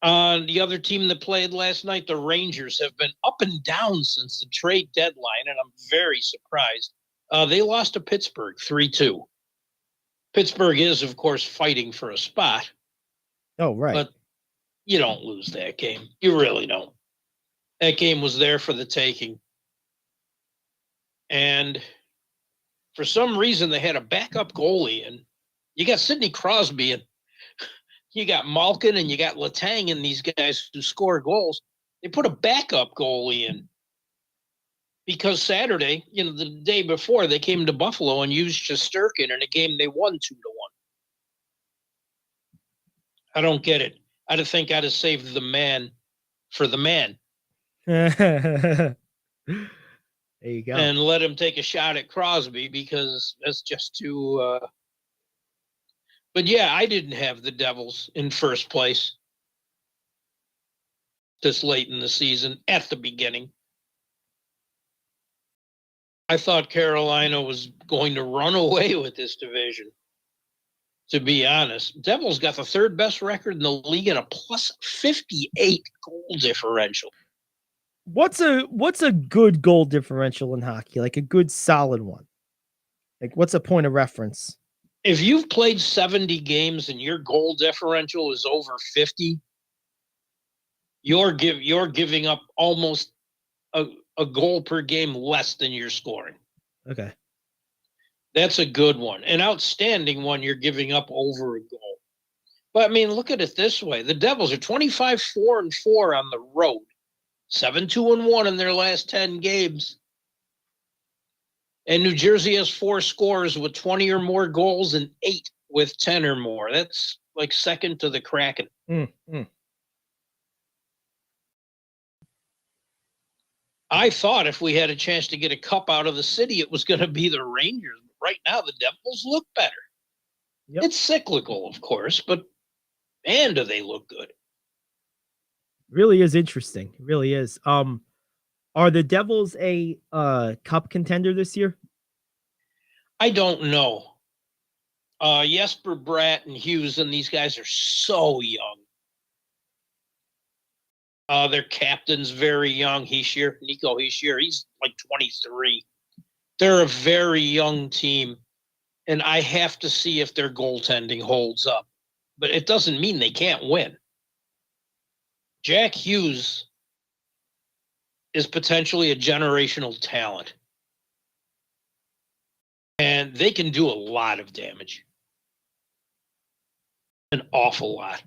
The other team that played last night, the Rangers, have been up and down since the trade deadline, and I'm very surprised. They lost to Pittsburgh 3-2. Pittsburgh is, of course, fighting for a spot. Oh, right. But you don't lose that game. You really don't. That game was there for the taking. And for some reason, they had a backup goalie, and you got Sidney Crosby, and you got Malkin, and you got Letang, and these guys who score goals. They put a backup goalie in because Saturday, the day before, they came to Buffalo and used Shesterkin in a game they won 2-1. I don't get it. I'd think I'd have saved the man for the man. There you go. And let him take a shot at Crosby because that's just too. But yeah, I didn't have the Devils in first place this late in the season at the beginning. I thought Carolina was going to run away with this division. To be honest, Devils got the third best record in the league and a plus 58 goal differential. What's a good goal differential in hockey? Like a good solid one? Like what's a point of reference? If you've played 70 games and your goal differential is over 50, you're giving up almost a goal per game less than you're scoring. Okay. That's a good one. An outstanding one, you're giving up over a goal. But, I mean, look at it this way. The Devils are 25-4-4 on the road, 7-2-1 in their last 10 games. And New Jersey has 4 scorers with 20 or more goals and 8 with 10 or more. That's like second to the Kraken. I thought if we had a chance to get a cup out of the city, it was going to be the Rangers. Right now, the Devils look better. Yep. It's cyclical, of course, but man, do they look good. Really is interesting. It really is. Are the Devils a cup contender this year? I don't know. Jesper Bratt and Hughes and these guys are so young. Their captain's very young. Nico Hischier, he's like 23. They're a very young team, and I have to see if their goaltending holds up. But it doesn't mean they can't win. Jack Hughes is potentially a generational talent, and they can do a lot of damage. An awful lot.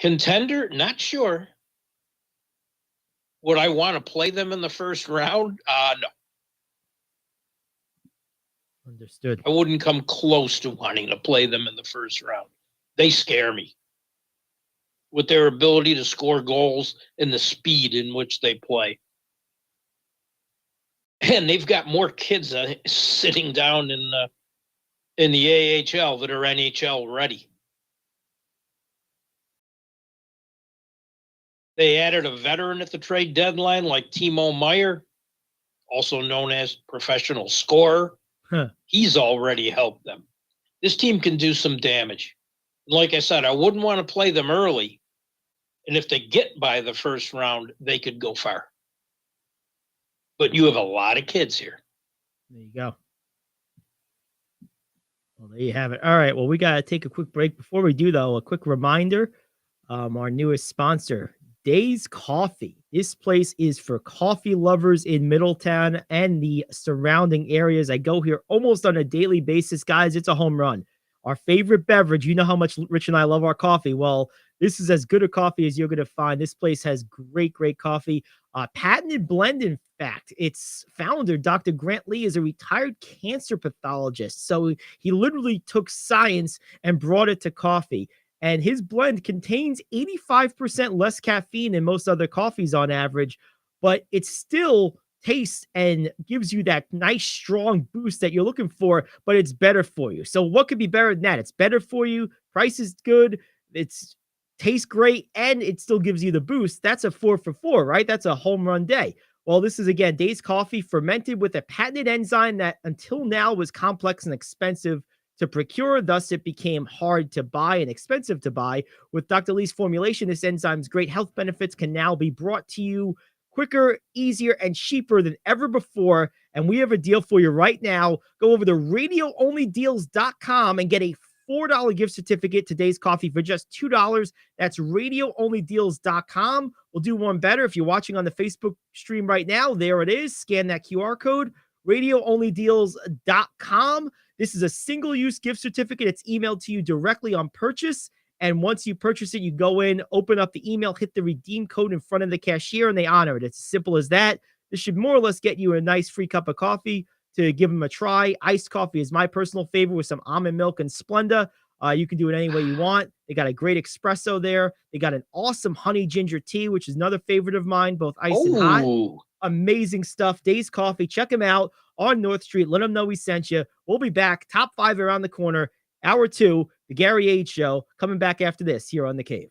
Contender, not sure. Would I want to play them in the first round? No. Understood. I wouldn't come close to wanting to play them in the first round. They scare me with their ability to score goals and the speed in which they play. And they've got more kids sitting down in the AHL that are NHL ready. They added a veteran at the trade deadline like Timo Meier, also known as professional scorer. He's already helped them. This team can do some damage. Like I said, I wouldn't want to play them early. And if they get by the first round, they could go far. But you have a lot of kids here. There you go. Well, there you have it. All right. Well, we got to take a quick break. Before we do, though, a quick reminder, our newest sponsor, Days Coffee. This place is for coffee lovers in Middletown and the surrounding areas. I go here almost on a daily basis, guys. It's a home run. Our favorite beverage. You know how much Rich and I love our coffee. Well, this is as good a coffee as you're going to find. This place has great, great coffee. Patented blend, in fact. Its founder, Dr. Grant Lee, is a retired cancer pathologist. So he literally took science and brought it to coffee. And his blend contains 85% less caffeine than most other coffees on average, but it still tastes and gives you that nice strong boost that you're looking for, but it's better for you. So what could be better than that? It's better for you, price is good, it's tastes great, and it still gives you the boost. That's a 4 for 4, right? That's a home run day. Well, this is again Days Coffee fermented with a patented enzyme that until now was complex and expensive to procure. Thus, it became hard to buy and expensive to buy. With Dr. Lee's formulation, this enzyme's great health benefits can now be brought to you quicker, easier, and cheaper than ever before. And we have a deal for you right now. Go over to radioonlydeals.com and get a $4 gift certificate to Days Coffee for just $2. That's radioonlydeals.com. We'll do one better. If you're watching on the Facebook stream right now, there it is. Scan that QR code, radioonlydeals.com. This is a single-use gift certificate. It's emailed to you directly on purchase. And once you purchase it, you go in, open up the email, hit the redeem code in front of the cashier, and they honor it. It's as simple as that. This should more or less get you a nice free cup of coffee to give them a try. Iced coffee is my personal favorite with some almond milk and Splenda. You can do it any way you want. They got a great espresso there. They got an awesome honey ginger tea, which is another favorite of mine, both iced and hot. Oh, Amazing stuff. Days Coffee. Check them out on North Street. Let them know we sent you. We'll be back. Top 5 around the corner. Hour 2, the Gary Ayd Show, coming back after this here on The Cave.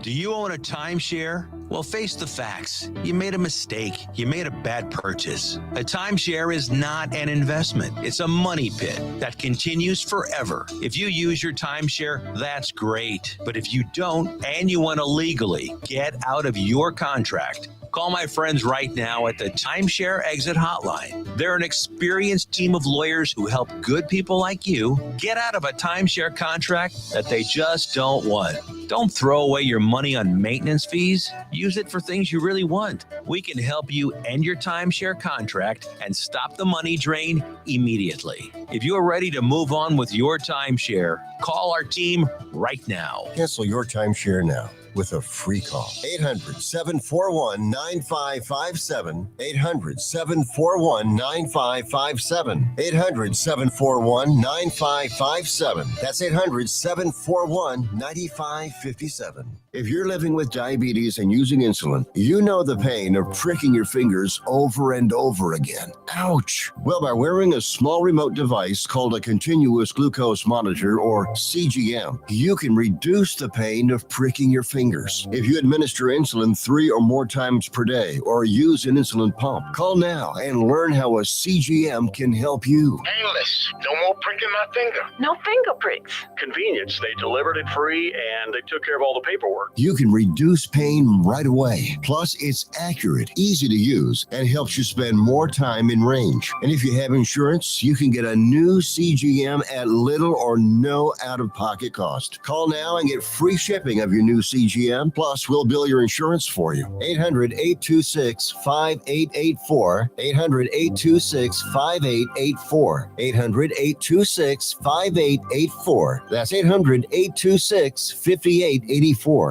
Do you own a timeshare? Well, face the facts. You made a mistake. You made a bad purchase. A timeshare is not an investment. It's a money pit that continues forever. If you use your timeshare, that's great. But if you don't and you want to legally get out of your contract, call my friends right now at the Timeshare Exit Hotline. They're an experienced team of lawyers who help good people like you get out of a timeshare contract that they just don't want. Don't throw away your money on maintenance fees. Use it for things you really want. We can help you end your timeshare contract and stop the money drain immediately. If you're ready to move on with your timeshare, call our team right now. Cancel your timeshare now with a free call. 800-741-9557. 800-741-9557. 800-741-9557. That's 800-741-9557. If you're living with diabetes and using insulin, you know the pain of pricking your fingers over and over again. Ouch! Well, by wearing a small remote device called a continuous glucose monitor, or CGM, you can reduce the pain of pricking your fingers. If you administer insulin 3 or more times per day or use an insulin pump, call now and learn how a CGM can help you. Painless. No more pricking my finger. No finger pricks. Convenience. They delivered it free and they took care of all the paperwork. You can reduce pain right away. Plus, it's accurate, easy to use, and helps you spend more time in range. And if you have insurance, you can get a new CGM at little or no out-of-pocket cost. Call now and get free shipping of your new CGM. Plus, we'll bill your insurance for you. 800-826-5884. 800-826-5884. 800-826-5884. That's 800-826-5884.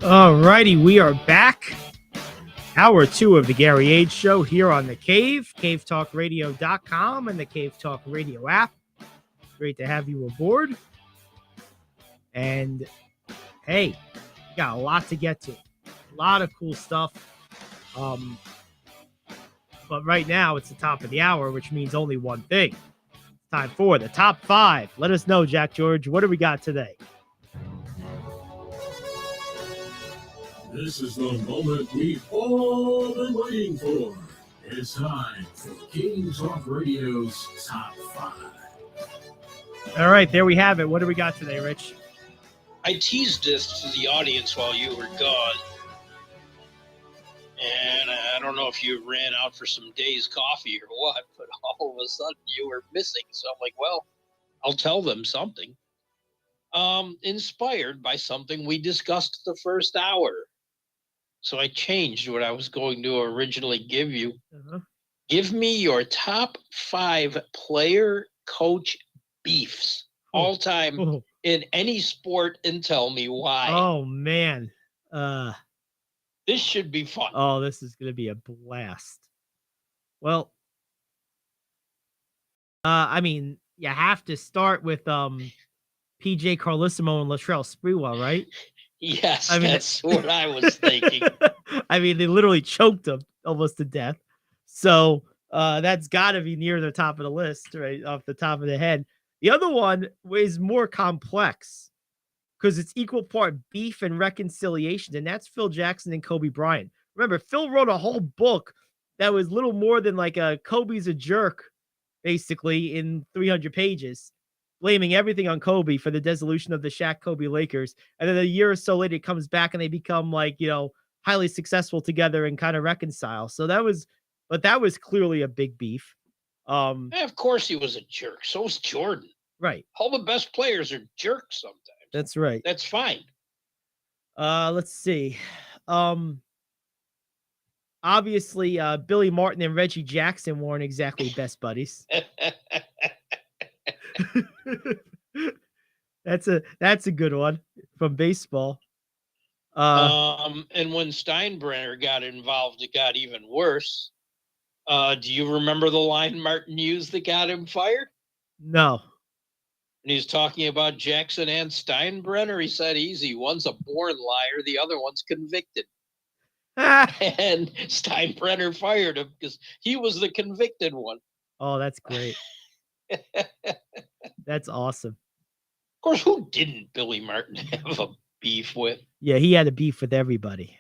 All righty, we are back. Hour 2 of the Gary Ayd Show here on The Cave, cavetalkradio.com and the Cave Talk Radio app. Great to have you aboard. And, hey, we got a lot to get to. A lot of cool stuff. But right now, it's the top of the hour, which means only one thing. It's time for the top 5. Let us know, Jack George. What do we got today? This is the moment we've all been waiting for. It's time for King Talk Radio's Top 5. All right, there we have it. What do we got today, Rich? I teased this to the audience while you were gone. And I don't know if you ran out for some Days coffee or what, but all of a sudden you were missing. So I'm like, well, I'll tell them something. Inspired by something we discussed the first hour. So I changed what I was going to originally give you. Uh-huh. Give me your top 5 player coach beefs all time in any sport and tell me why. Oh, man. This should be fun. Oh, this is going to be a blast. Well, I mean, you have to start with PJ Carlissimo and Latrell Sprewell, right? Yes, I mean, that's what I was thinking. I mean, they literally choked him almost to death. So that's got to be near the top of the list, right off the top of the head. The other one is more complex because it's equal part beef and reconciliation, and that's Phil Jackson and Kobe Bryant. Remember, Phil wrote a whole book that was little more than like a Kobe's a jerk, basically, in 300 pages. Blaming everything on Kobe for the dissolution of the Shaq-Kobe Lakers. And then a year or so later, it comes back and they become like, highly successful together and kind of reconcile. So that was clearly a big beef. Of course he was a jerk. So was Jordan. Right. All the best players are jerks sometimes. That's right. That's fine. Let's see. Obviously, Billy Martin and Reggie Jackson weren't exactly best buddies. That's a good one from baseball. And when Steinbrenner got involved, it got even worse. Do you remember the line Martin used that got him fired? No. And he's talking about Jackson and Steinbrenner. He said, easy, one's a born liar, the other one's convicted. And Steinbrenner fired him because he was the convicted one. Oh, that's great. That's awesome. Of course, who didn't Billy Martin have a beef with? Yeah, he had a beef with everybody.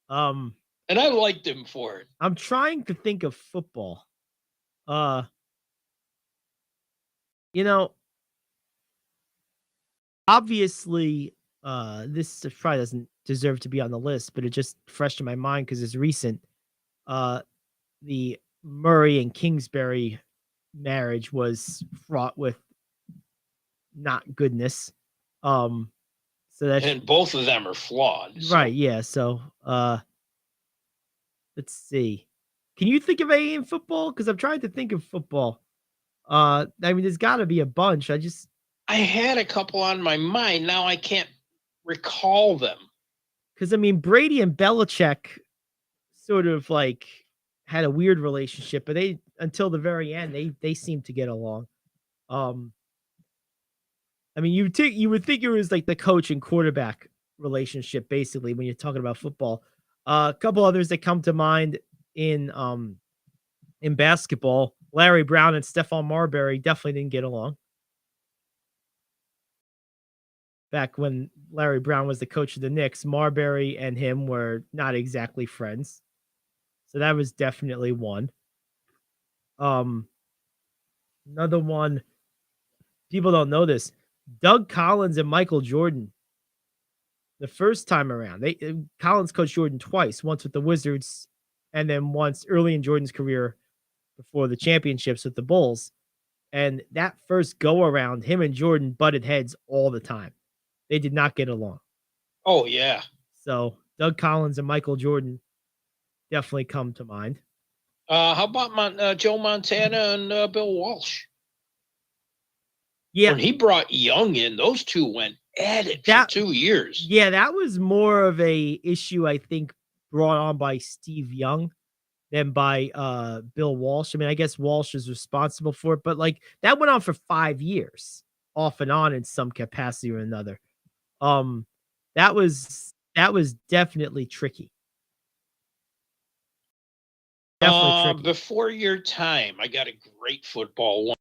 And I liked him for it. I'm trying to think of football. Obviously, this probably doesn't deserve to be on the list, but it just fresh in my mind because it's recent. The Murray and Kingsbury marriage was fraught with not goodness. So that's and both of them are flawed. So. Right, yeah. So let's see. Can you think of any in football? Because I'm trying to think of football. I mean, there's gotta be a bunch. I had a couple on my mind. Now I can't recall them. Because I mean, Brady and Belichick sort of like had a weird relationship, but they until the very end they seemed to get along. I mean, you would think it was like the coach and quarterback relationship basically when you're talking about football. A couple others that come to mind in basketball, Larry Brown and Stephon Marbury definitely didn't get along. Back when Larry Brown was the coach of the Knicks, Marbury and him were not exactly friends. So that was definitely one. Another one, people don't know this. Doug Collins and Michael Jordan. The first time around, Collins coached Jordan twice, once with the Wizards and then once early in Jordan's career before the championships with the Bulls. And that first go around, him and Jordan butted heads all the time. They did not get along. Oh, yeah. So Doug Collins and Michael Jordan definitely come to mind. How about Joe Montana and Bill Walsh? Yeah. When he brought Young in, those two went addict That- for 2 years. Yeah, that was more of a issue, I think, brought on by Steve Young than by Bill Walsh. I mean, I guess Walsh is responsible for it, but like that went on for 5 years, off and on in some capacity or another. That was definitely tricky. Definitely tricky. Before your time, I got a great football one.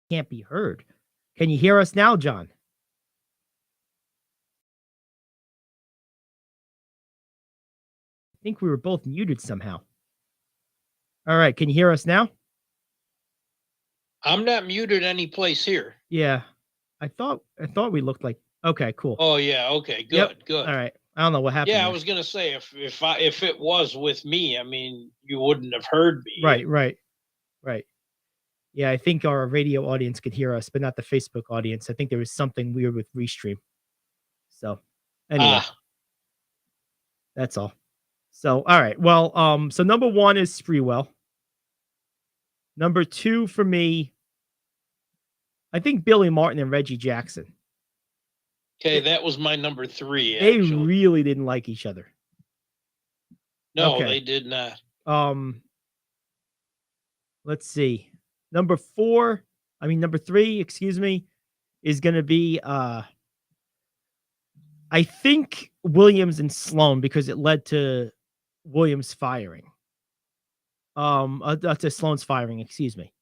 Can't be heard. Can you hear us now, John? I think we were both muted somehow. All right, can you hear us now? I'm not muted any place here. Yeah. I thought we looked like okay, cool. Oh yeah, okay, good, Yep. good. All right. I don't know what happened. Yeah, I there. was gonna say if it was with me, I mean, you wouldn't have heard me. Right. Yeah, I think our radio audience could hear us, but not the Facebook audience. I think there was something weird with Restream. So anyway, that's all. So, all right. Well, so number 1 is Sprewell. Number 2 for me, I think Billy Martin and Reggie Jackson. Okay, that was my number 3. They Actually, really didn't like each other. no, okay. they did not. Let's see. Number 3, excuse me, is going to be I think Williams and Sloan, because it led to Williams firing. To Sloan's firing, excuse me.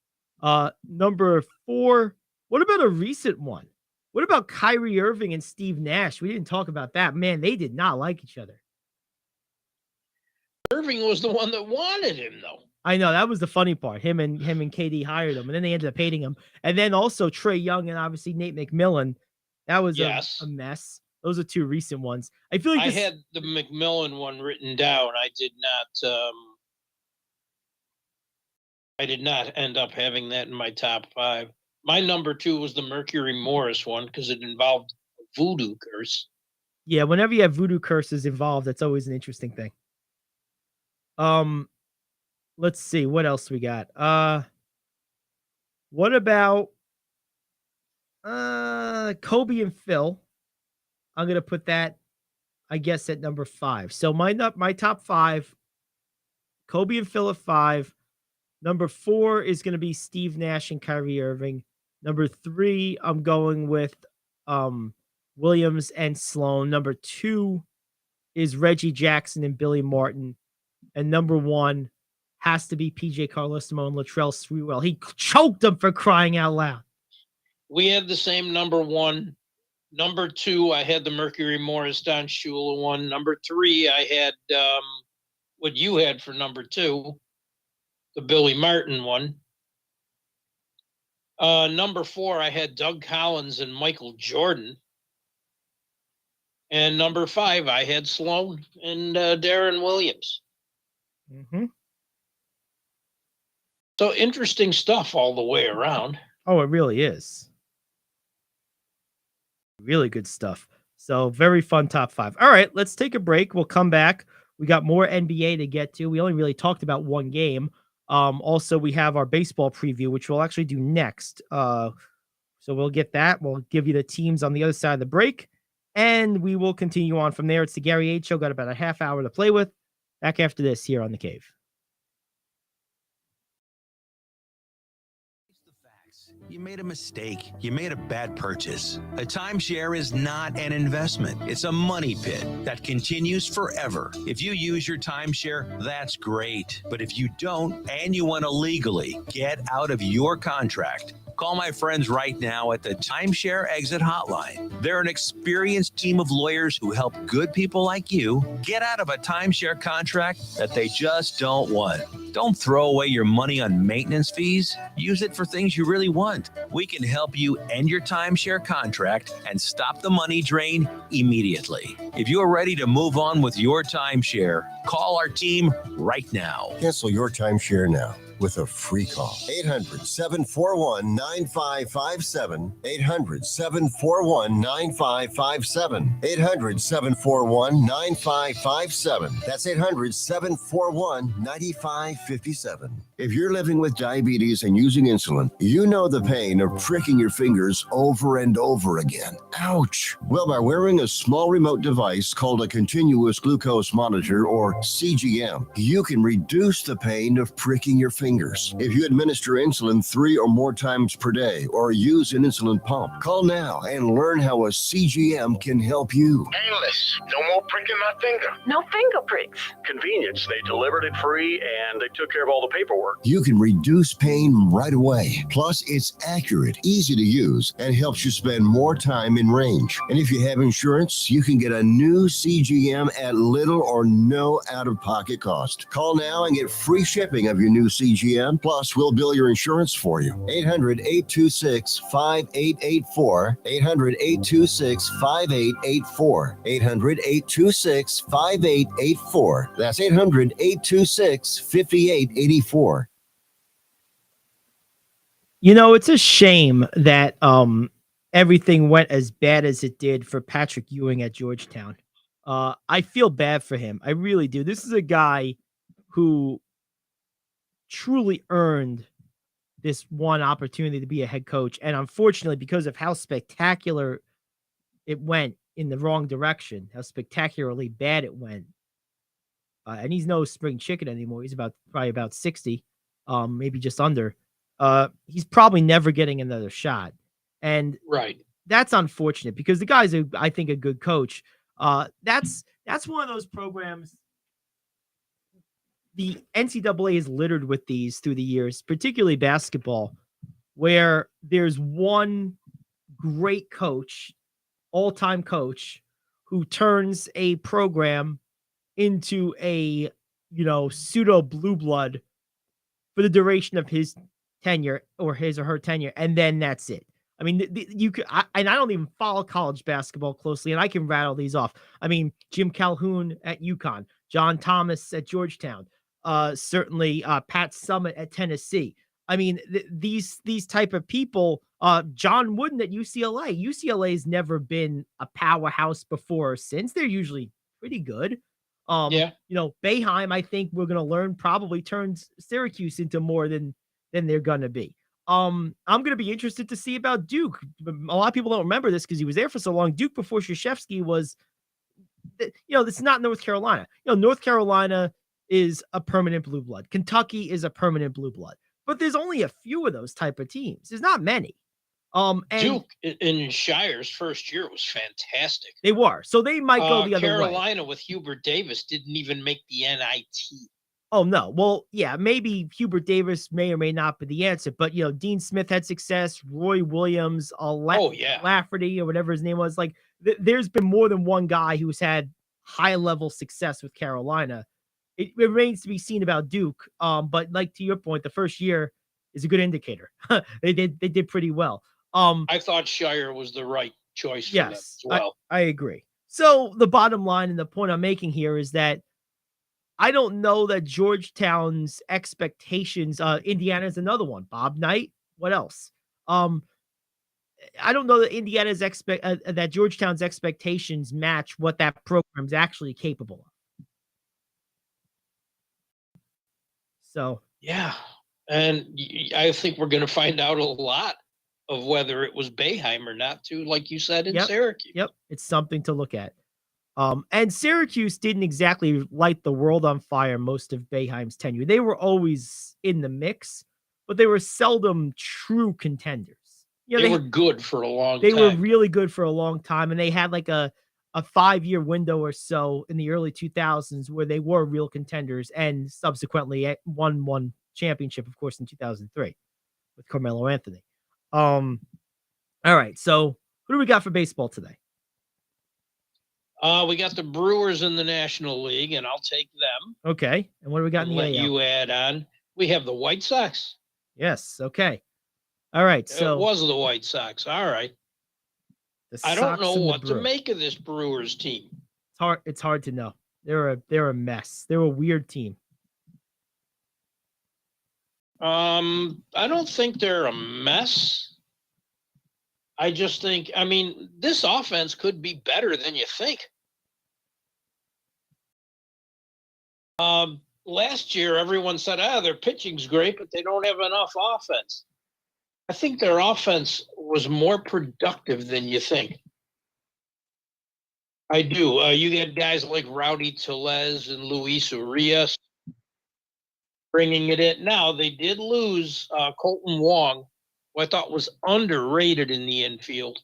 Number 4, what about a recent one? What about Kyrie Irving and Steve Nash? We didn't talk about that. Man, they did not like each other. Irving was the one that wanted him, though. I know, that was the funny part. Him and KD hired him, and then they ended up hating him. And then also Trae Young and obviously Nate McMillan. That was a mess. Those are 2 recent ones. I feel like I had the McMillan one written down. I did not end up having that in my top 5. My number 2 was the Mercury Morris one because it involved voodoo curse. Yeah, whenever you have voodoo curses involved, that's always an interesting thing. Let's see what else we got. What about Kobe and Phil? I'm gonna put that, I guess, at number 5. So my top 5, Kobe and Phil at 5. Number 4 is gonna be Steve Nash and Kyrie Irving. Number 3, I'm going with Williams and Sloan. Number 2 is Reggie Jackson and Billy Martin. And number 1 has to be PJ Carlesimo and Latrell Sprewell. He choked them, for crying out loud. We had the same number 1. Number 2, I had the Mercury Morris Don Shula one. Number 3, I had what you had for number 2, the Billy Martin one. Number 4, I had Doug Collins and Michael Jordan. And number 5, I had Sloan and Darren Williams. Mm-hmm. So interesting stuff all the way around. Oh, it really is. Really good stuff. So very fun top 5. All right, let's take a break. We'll come back. We got more NBA to get to. We only really talked about one game. Also, we have our baseball preview, which we'll actually do next. So we'll get that. We'll give you the teams on the other side of the break, and we will continue on from there. It's the Gary Ayd Show. Got about a half hour to play with. Back after this here on The Cave. You made a mistake. You made a bad purchase. A timeshare is not an investment. It's a money pit that continues forever. If you use your timeshare, that's great. But if you don't, and you want to legally get out of your contract, call my friends right now at the Timeshare Exit Hotline. They're an experienced team of lawyers who help good people like you get out of a timeshare contract that they just don't want. Don't throw away your money on maintenance fees. Use it for things you really want. We can help you end your timeshare contract and stop the money drain immediately. If you are ready to move on with your timeshare, call our team right now. Cancel your timeshare now with a free call. 800-741-9557. 800-741-9557. 800-741-9557. That's 800-741-9557. If you're living with diabetes and using insulin, you know the pain of pricking your fingers over and over again. Ouch. Well, by wearing a small remote device called a continuous glucose monitor, or CGM, you can reduce the pain of pricking your fingers. If you administer insulin 3 or more times per day or use an insulin pump, call now and learn how a CGM can help you. Painless. No more pricking my finger. No finger pricks. Convenience. They delivered it free and they took care of all the paperwork. You can reduce pain right away. Plus, it's accurate, easy to use, and helps you spend more time in range. And if you have insurance, you can get a new CGM at little or no out-of-pocket cost. Call now and get free shipping of your new CGM. Plus, we'll bill your insurance for you. 800-826-5884. 800-826-5884. 800-826-5884. That's 800-826-5884. It's a shame that everything went as bad as it did for Patrick Ewing at Georgetown. I feel bad for him. I really do. This is a guy who truly earned this one opportunity to be a head coach. And unfortunately, because of how spectacular it went in the wrong direction, how spectacularly bad it went. And he's no spring chicken anymore. He's probably about 60, maybe just under. He's probably never getting another shot. And Right. that's unfortunate because the guy's I think a good coach. That's one of those programs. The NCAA is littered with these through the years, particularly basketball, where there's one great coach, all-time coach, who turns a program into a, pseudo blue blood for the duration of his tenure or his or her tenure. And then that's it. I mean, you could, and I don't even follow college basketball closely, and I can rattle these off. I mean, Jim Calhoun at UConn, John Thomas at Georgetown, certainly Pat Summitt at Tennessee. I mean, these type of people, John Wooden at UCLA. UCLA has never been a powerhouse before or since. They're usually pretty good. Yeah. Boeheim, I think we're going to learn, probably turns Syracuse into more than they're going to be. I'm going to be interested to see about Duke. A lot of people don't remember this because he was there for so long. Duke before Krzyzewski was, this is not North Carolina. North Carolina is a permanent blue blood. Kentucky is a permanent blue blood. But there's only a few of those type of teams. There's not many. And Duke in Shire's first year was fantastic. They were. So they might go the other way. Carolina with Hubert Davis didn't even make the NIT. Oh, no. Well, yeah, maybe Hubert Davis may or may not be the answer. But, Dean Smith had success. Roy Williams, Lafferty, or whatever his name was. Like, there's been more than one guy who's had high-level success with Carolina. It remains to be seen about Duke. But like to your point, the first year is a good indicator. They did pretty well. I thought Shire was the right choice for them as well. I agree. So the bottom line and the point I'm making here is that I don't know that Georgetown's expectations, Indiana's another one. Bob Knight, what else? I don't know that that Georgetown's expectations match what that program's actually capable of. So yeah, and I think we're going to find out a lot of whether it was Boeheim or not, too, like you said, in Syracuse. Yep, it's something to look at. And Syracuse didn't exactly light the world on fire most of Boeheim's tenure. They were always in the mix, but they were seldom true contenders. They were good for a long time. They were really good for a long time, and they had like a 5-year window or so in the early 2000s where they were real contenders and subsequently won one championship, of course, in 2003 with Carmelo Anthony. All right, so who do we got for baseball today? We got the Brewers in the National League, and I'll take them. Okay, and what do we got in the AL? You add on. We have the White Sox. Yes, okay. All right, so it was the White Sox. All right. I don't know what to make of this Brewers team. It's hard to know. They're a mess. They're a weird team. I don't think they're a mess. I just think, this offense could be better than you think. Last year, everyone said, their pitching's great, but they don't have enough offense. I think their offense was more productive than you think. I do. You get guys like Rowdy Tellez and Luis Urias bringing it in. Now, they did lose Colton Wong, who I thought was underrated in the infield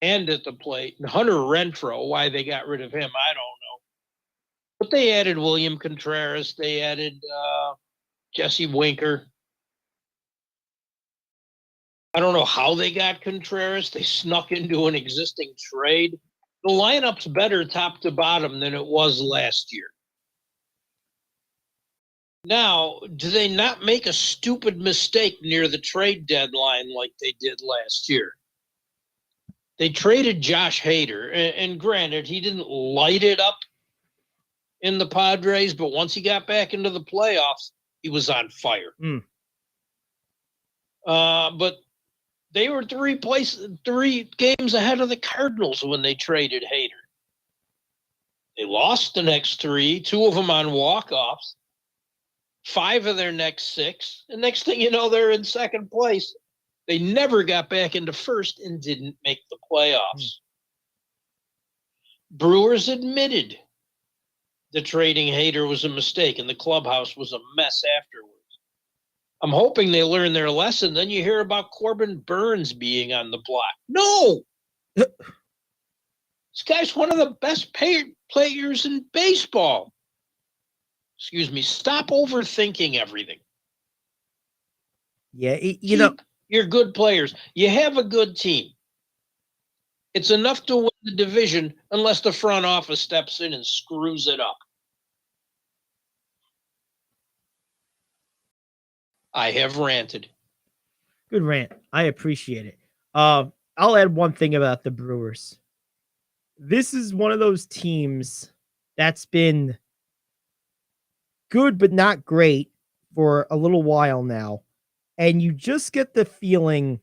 and at the plate. And Hunter Renfroe, why they got rid of him, I don't know. But they added William Contreras. They added Jesse Winker. I don't know how they got Contreras. They snuck into an existing trade. The lineup's better top to bottom than it was last year. Now, do they not make a stupid mistake near the trade deadline like they did last year? They traded Josh Hader, and granted, he didn't light it up in the Padres, but once he got back into the playoffs, he was on fire. But they were 3 games ahead of the Cardinals when they traded Hader. They lost the next 3, 2 of them on walk-offs, 5 of their next 6. And next thing you know, they're in second place. They never got back into first and didn't make the playoffs. Brewers admitted the trading Hader was a mistake and the clubhouse was a mess afterwards. I'm hoping they learn their lesson. Then you hear about Corbin Burns being on the block. No! This guy's one of the best players in baseball. Excuse me. Stop overthinking everything. Yeah, Keep your good players. You have a good team. It's enough to win the division unless the front office steps in and screws it up. I have ranted. Good rant. I appreciate it. I'll add one thing about the Brewers. This is one of those teams that's been good but not great for a little while now. And you just get the feeling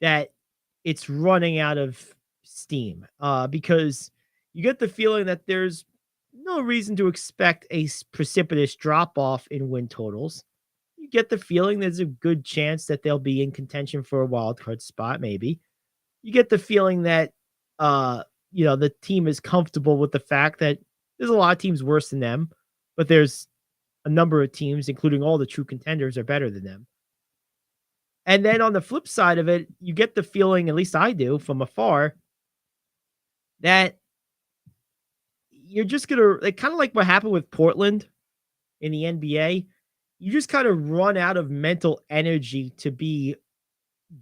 that it's running out of steam because you get the feeling that there's no reason to expect a precipitous drop-off in win totals. You get the feeling there's a good chance that they'll be in contention for a wild card spot, maybe. You get the feeling that, the team is comfortable with the fact that there's a lot of teams worse than them, but there's a number of teams, including all the true contenders, are better than them. And then on the flip side of it, you get the feeling, at least I do from afar, that you're just going to, kind of like what happened with Portland in the NBA, you just kind of run out of mental energy to be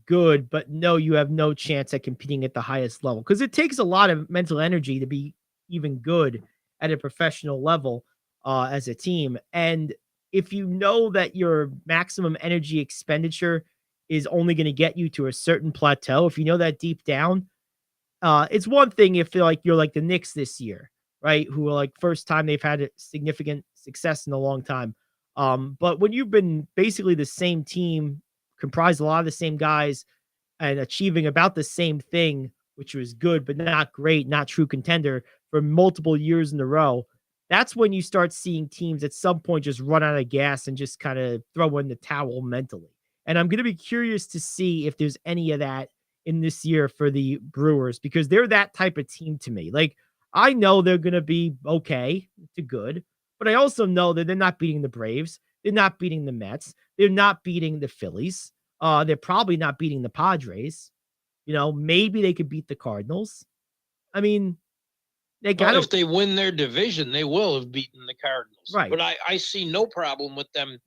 good, but no, you have no chance at competing at the highest level because it takes a lot of mental energy to be even good at a professional level as a team. And if you know that your maximum energy expenditure is only going to get you to a certain plateau, if you know that deep down, it's one thing if you're like the Knicks this year, right? Who are like first time they've had a significant success in a long time. But when you've been basically the same team, comprised a lot of the same guys and achieving about the same thing, which was good, but not great, not true contender for multiple years in a row, that's when you start seeing teams at some point just run out of gas and just kind of throw in the towel mentally. And I'm going to be curious to see if there's any of that in this year for the Brewers, because they're that type of team to me. Like, I know they're going to be okay to good, but I also know that they're not beating the Braves. They're not beating the Mets. They're not beating the Phillies. They're probably not beating the Padres. Maybe they could beat the Cardinals. I mean, if they win their division, they will have beaten the Cardinals. Right. But I see no problem with them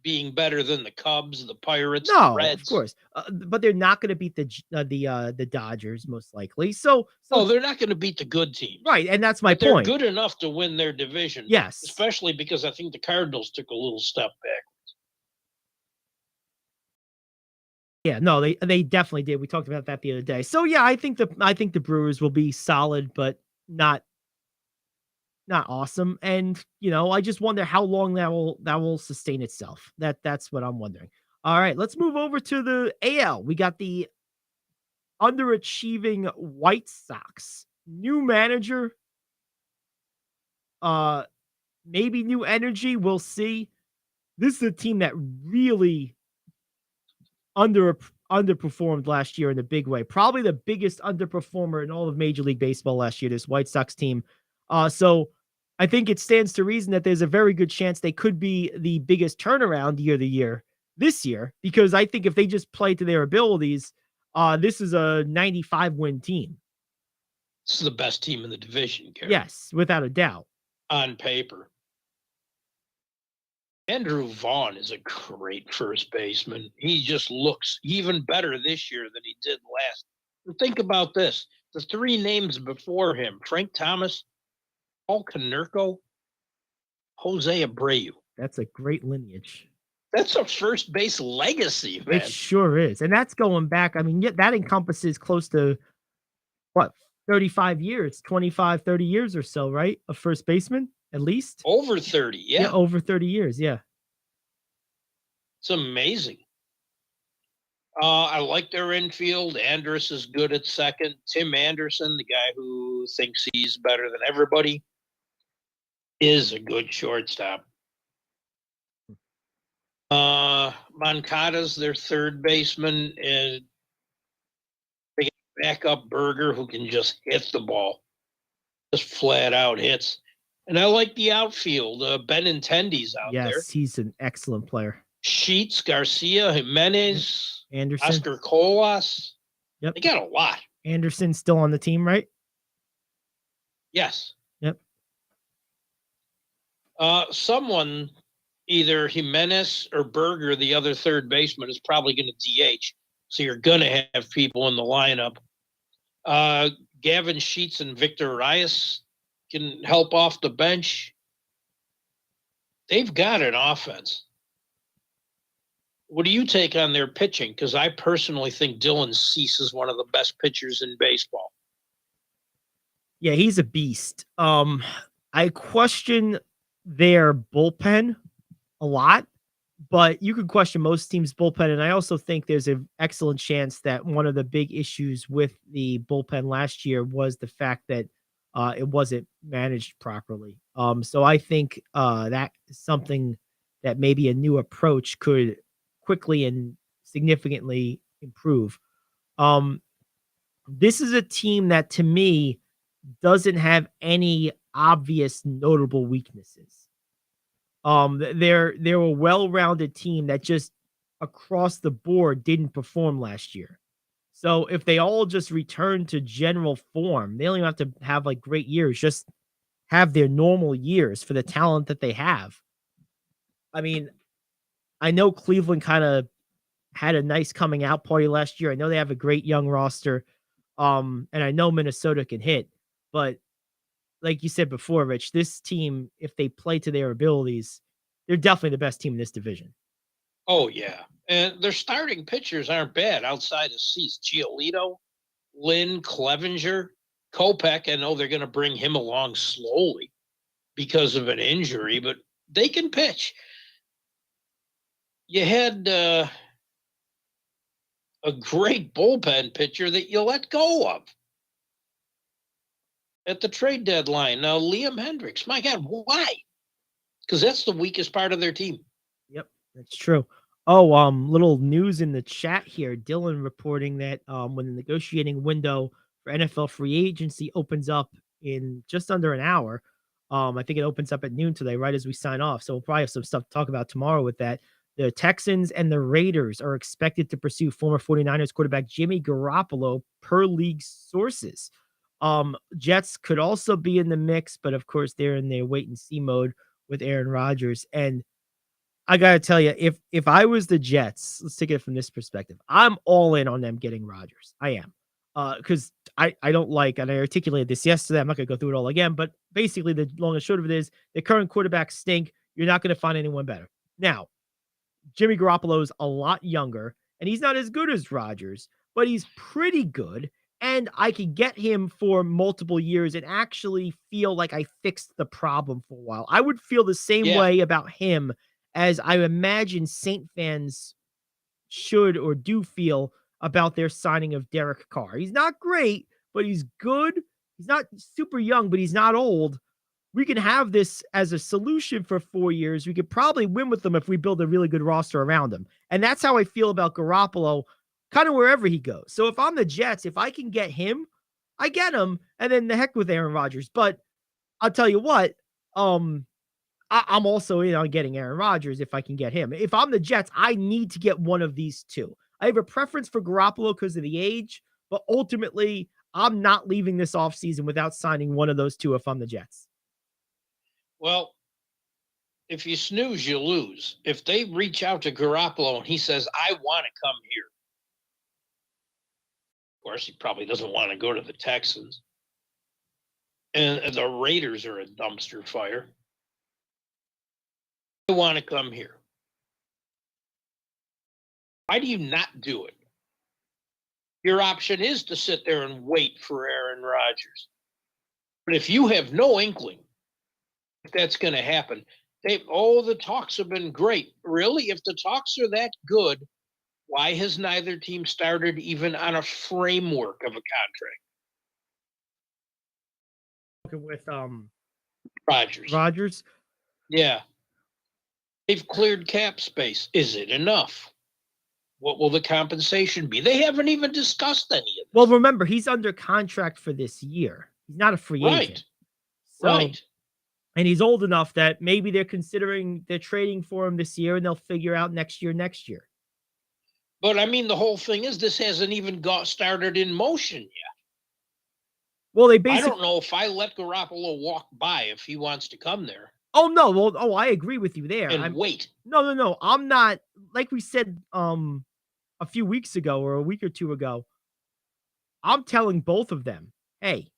being better than the Cubs, the Pirates, no, the Reds. Of course. But they're not going to beat the Dodgers most likely. So they're not going to beat the good teams. Right, and that's my point. point. They're good enough to win their division. Yes. Especially because I think the Cardinals took a little step back. Yeah, no, they definitely did. We talked about that the other day. So yeah, I think the Brewers will be solid, but not awesome. And I just wonder how long that will sustain itself. That's what I'm wondering. All right, let's move over to the AL. We got the underachieving White Sox. New manager, maybe new energy. We'll see. This is a team that really underperformed last year in a big way. Probably the biggest underperformer in all of Major League Baseball last year, this White Sox team. So I think it stands to reason that there's a very good chance they could be the biggest turnaround year to year this year, because I think if they just play to their abilities, this is a 95-win team. This is the best team in the division, Gary. Yes, without a doubt. On paper. Andrew Vaughn is a great first baseman. He just looks even better this year than he did last. And think about this. The 3 names before him, Frank Thomas, Paul Konerko, Jose Abreu. That's a great lineage. That's a first base legacy, man. It sure is. And that's going back. I mean, that encompasses close to, 35 years, 25, 30 years or so, right? A first baseman, at least? Over 30, yeah. Yeah, over 30 years, yeah. It's amazing. I like their infield. Andrus is good at second. Tim Anderson, the guy who thinks he's better than everybody, is a good shortstop. Moncada's their third baseman, and they got backup Berger who can just hit the ball, just flat out hits. And I like the outfield. Benintendi's out there. Yes, he's an excellent player. Sheets, Garcia, Jimenez, Anderson. Oscar Colas. Yep. They got a lot. Anderson's still on the team, right? Yes. Yep. Someone, either Jimenez or Berger, the other third baseman, is probably going to DH. So you're going to have people in the lineup. Gavin Sheets and Victor Reyes can help off the bench. They've got an offense. What do you take on their pitching? Because I personally think Dylan Cease is one of the best pitchers in baseball. Yeah, he's a beast. I question their bullpen a lot, but you could question most teams' bullpen. And I also think there's an excellent chance that one of the big issues with the bullpen last year was the fact that it wasn't managed properly. So I think that is something that maybe a new approach could quickly and significantly improve. This is a team that, to me, doesn't have any obvious notable weaknesses. They're a well-rounded team that just across the board didn't perform last year. So if they all just return to general form, they don't even have to have like great years, just have their normal years for the talent that they have. I mean, I know Cleveland kind of had a nice coming out party last year. I know they have a great young roster. And I know Minnesota can hit, but like you said before, Rich, this team, if they play to their abilities, they're definitely the best team in this division. Oh, yeah. And their starting pitchers aren't bad outside of Cease. Giolito, Lynn, Clevenger, Kopech. I know they're going to bring him along slowly because of an injury, but they can pitch. You had a great bullpen pitcher that you let go of at the trade deadline. Now, Liam Hendricks, my God, why? Because that's the weakest part of their team. Yep, that's true. Oh, little news in the chat here. Dylan reporting that when the negotiating window for NFL free agency opens up in just under an hour, I think it opens up at noon today, right as we sign off. So we'll probably have some stuff to talk about tomorrow with that. The Texans and the Raiders are expected to pursue former 49ers quarterback Jimmy Garoppolo per league sources. Jets could also be in the mix, but of course they're in their wait and see mode with Aaron Rodgers. And I got to tell you, if I was the Jets, let's take it from this perspective. I'm all in on them getting Rodgers. I am. Because I don't like, and I articulated this yesterday, I'm not going to go through it all again, but basically the long and short of it is the current quarterbacks stink. You're not going to find anyone better. Now, Jimmy Garoppolo's a lot younger, and he's not as good as Rodgers, but he's pretty good. And I could get him for multiple years and actually feel like I fixed the problem for a while. I would feel the same way about him as I imagine Saint fans should or do feel about their signing of Derek Carr. He's not great, but he's good. He's not super young, but he's not old. We can have this as a solution for 4 years. We could probably win with them if we build a really good roster around him. And that's how I feel about Garoppolo, kind of wherever he goes. So if I'm the Jets, if I can get him, I get him, and then the heck with Aaron Rodgers. But I'll tell you what, I'm also in on getting Aaron Rodgers if I can get him. If I'm the Jets, I need to get one of these two. I have a preference for Garoppolo because of the age, but ultimately, I'm not leaving this offseason without signing one of those two if I'm the Jets. Well, if you snooze, you lose. If they reach out to Garoppolo and he says, I want to come here. Of course, he probably doesn't want to go to the Texans. And the Raiders are a dumpster fire. I want to come here. Why do you not do it? Your option is to sit there and wait for Aaron Rodgers. But if you have no inkling if that's going to happen, the talks have been great. Really, if the talks are that good, Why has neither team started even on a framework of a contract? With Rodgers. Rodgers. Yeah. They've cleared cap space. Is it enough? What will the compensation be? They haven't even discussed any of this. Well, remember, he's under contract for this year. He's not a free agent. So, Right. and he's old enough that maybe they're trading for him this year and they'll figure out next year. But I mean, the whole thing is this hasn't even got started in motion yet. Well, they I basically. don't know if I let Garoppolo walk by if he wants to come there Oh no! Well, I agree with you there. and wait. No. I'm not, like we said a few weeks ago or a week or two ago. I'm telling both of them, hey,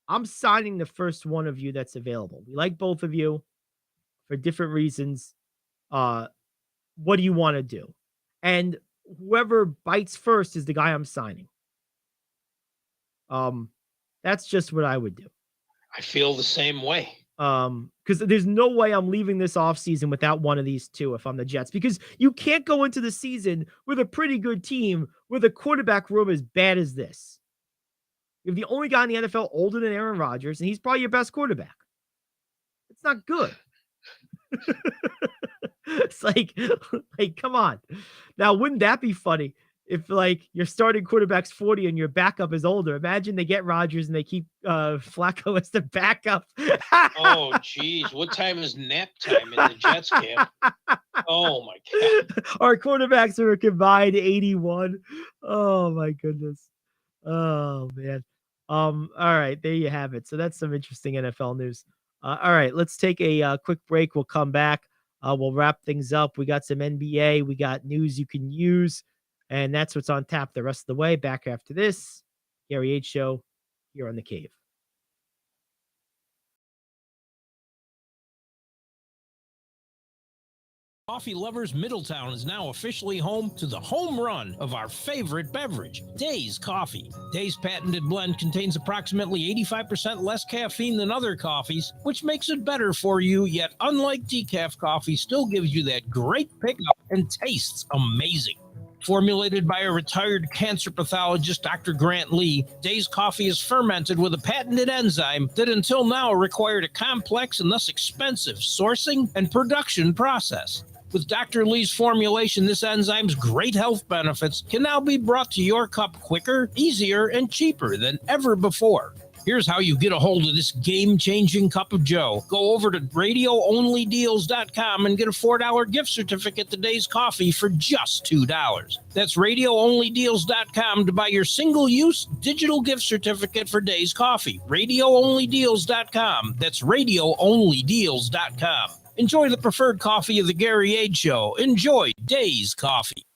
I'm signing the first one of you that's available. We like both of you for different reasons. What do you want to do? And whoever bites first is the guy I'm signing. That's just what I would do. I feel the same way. Because there's no way I'm leaving this offseason without one of these two if I'm the Jets, because you can't go into the season with a pretty good team with a quarterback room as bad as this. You're the only guy in the NFL older than Aaron Rodgers, and he's probably your best quarterback. It's not good. It's like, come on. Now, wouldn't that be funny if, like, your starting quarterback's 40 and your backup is older? Imagine they get Rodgers and they keep Flacco as the backup. Oh, geez. What time is nap time in the Jets camp? Oh, my God. Our quarterbacks are a combined 81. Oh, my goodness. Oh, man. All right, there you have it. So that's some interesting NFL news. All right, let's take a quick break. We'll come back. We'll wrap things up. We got some NBA. We got news you can use. And that's what's on tap the rest of the way. Back after this, Gary Ayd Show here on The Cave. Coffee Lovers Middletown is now officially home to the home run of our favorite beverage, Days Coffee. Days' patented blend contains approximately 85% less caffeine than other coffees, which makes it better for you, yet unlike decaf coffee, still gives you that great pickup and tastes amazing. Formulated by a retired cancer pathologist, Dr. Grant Lee, Days Coffee is fermented with a patented enzyme that until now required a complex and thus expensive sourcing and production process. With Dr. Lee's formulation, this enzyme's great health benefits can now be brought to your cup quicker, easier, and cheaper than ever before. Here's how you get a hold of this game-changing cup of joe. Go over to radioonlydeals.com and get a $4 gift certificate to Days Coffee for just $2. That's radioonlydeals.com to buy your single-use digital gift certificate for Days Coffee. Radioonlydeals.com. That's radioonlydeals.com. Enjoy the preferred coffee of the Gary Ayd Show. Enjoy Days Coffee.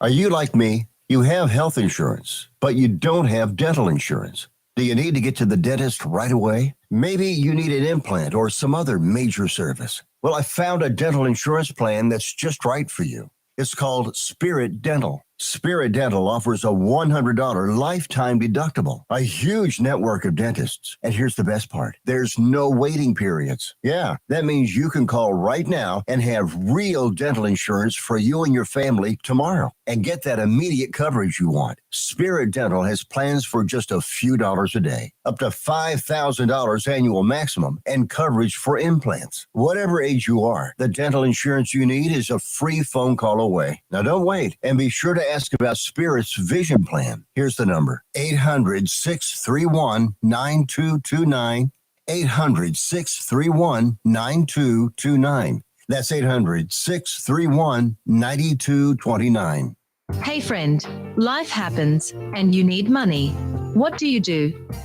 Are you like me? You have health insurance, but you don't have dental insurance. Do you need to get to the dentist right away? Maybe you need an implant or some other major service. Well, I found a dental insurance plan that's just right for you. It's called Spirit Dental. Spirit Dental offers a $100 lifetime deductible, a huge network of dentists. And here's the best part. There's no waiting periods. Yeah, that means you can call right now and have real dental insurance for you and your family tomorrow and get that immediate coverage you want. Spirit Dental has plans for just a few dollars a day, up to $5,000 annual maximum, and coverage for implants. Whatever age you are, the dental insurance you need is a free phone call away. Now don't wait, and be sure to ask about Spirit's vision plan. Here's the number: 800-631-9229. 800-631-9229. That's 800-631-9229. Hey friend, life happens and you need money. What do?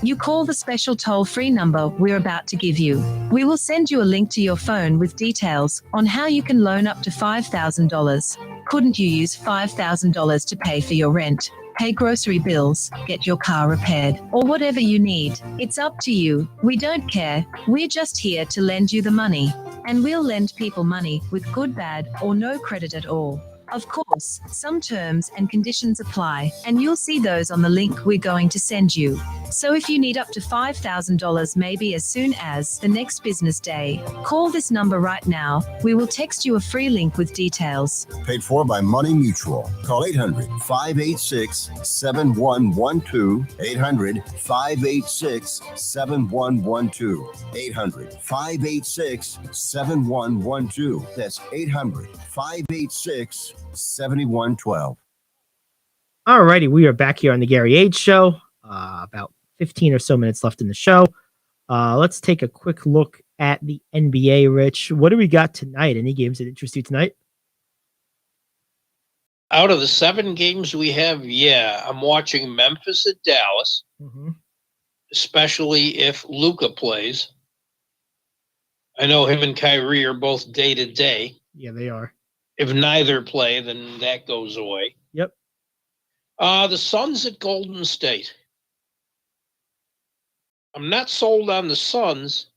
You call the special toll-free number we're about to give you. We will send you a link to your phone with details on how you can loan up to $5,000. Couldn't you use $5,000 to pay for your rent, pay grocery bills, get your car repaired, or whatever you need? It's up to you. We don't care. We're just here to lend you the money. And we'll lend people money with good, bad, or no credit at all. Of course, some terms and conditions apply, and you'll see those on the link we're going to send you. So if you need up to $5,000 maybe as soon as the next business day, call this number right now. We will text you a free link with details. Paid for by Money Mutual. Call 800-586-7112. 800-586-7112. 800-586-7112. That's 800-586-7112. All righty, we are back here on the Gary Ayd Show. About 15 or so minutes left in the show. Let's take a quick look at the NBA, Rich. What do we got tonight? Any games that interest you tonight? Out of the 7 games we have, I'm watching Memphis at Dallas, especially if Luka plays. I know him and Kyrie are both day to day. Yeah, they are. If neither play, then that goes away. Yep. The Suns at Golden State. I'm not sold on the Suns,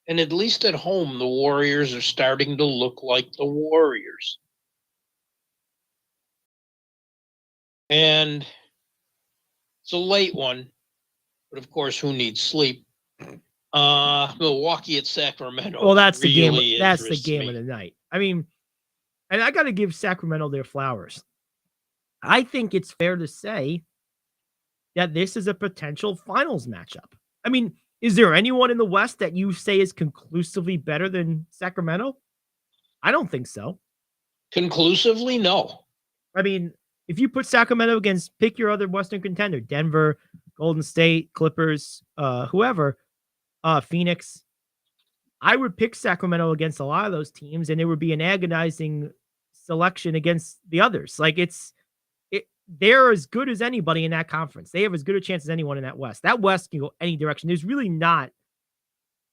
and at least at home, the Warriors are starting to look like the Warriors. And it's a late one, but of course, who needs sleep? Milwaukee at Sacramento. Well, that's the game. really That's the interests game me. of the night. I mean, and I got to give Sacramento their flowers. I think it's fair to say that this is a potential finals matchup. I mean, is there anyone in the West that you say is conclusively better than Sacramento? I don't think so. Conclusively, no. I mean, if you put Sacramento against, pick your other Western contender, Denver, Golden State, Clippers, whoever, Phoenix, I would pick Sacramento against a lot of those teams, and it would be an agonizing selection against the others. Like they're as good as anybody in that conference. They have as good a chance as anyone in that West. That West can go any direction. There's really not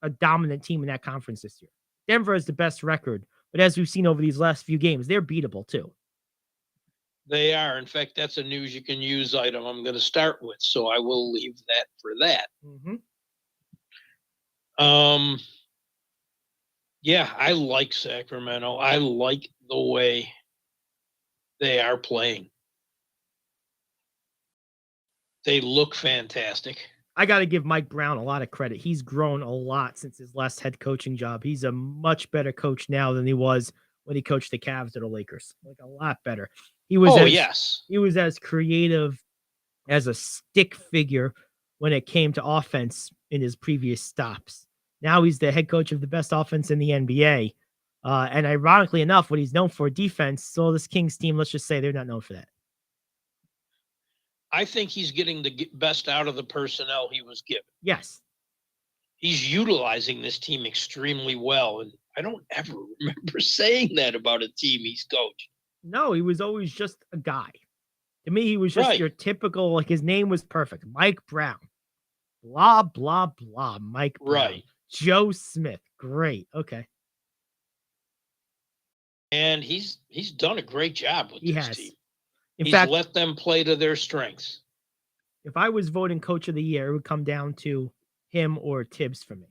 a dominant team in that conference this year. Denver has the best record, but as we've seen over these last few games, they're beatable too. They are. In fact, that's a news you can use item I'm going to start with, so I will leave that for that. Yeah, I like Sacramento. I like the way they are playing. They look fantastic. I got to give Mike Brown a lot of credit. He's grown a lot since his last head coaching job. He's a much better coach now than he was when he coached the Cavs or the Lakers. Like a lot better. He was he was as creative as a stick figure when it came to offense in his previous stops. Now he's the head coach of the best offense in the NBA. And ironically enough, what he's known for defense, so this Kings team, let's just say they're not known for that. I think he's getting the best out of the personnel he was given. Yes. He's utilizing this team extremely well. And I don't ever remember saying that about a team he's coached. No, he was always just a guy. To me, he was just your typical, like his name was perfect. Mike Brown. Blah, blah, blah. Mike Brown. Right. Joe Smith. Great. Okay. And he's done a great job with this team. In He's fact, let them play to their strengths. If I was voting coach of the year, it would come down to him or Tibbs for me.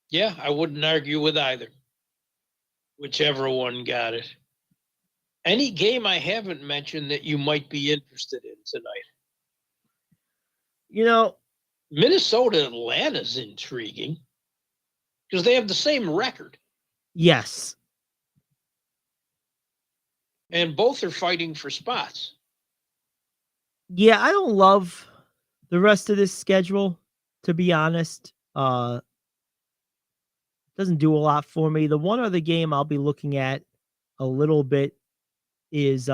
Yeah, I wouldn't argue with either. Whichever one got it. Any game I haven't mentioned that you might be interested in tonight? You know, Minnesota Atlanta's intriguing because they have the same record. Yes. And both are fighting for spots. Yeah, I don't love the rest of this schedule, to be honest. Doesn't do a lot for me. The one other game I'll be looking at a little bit is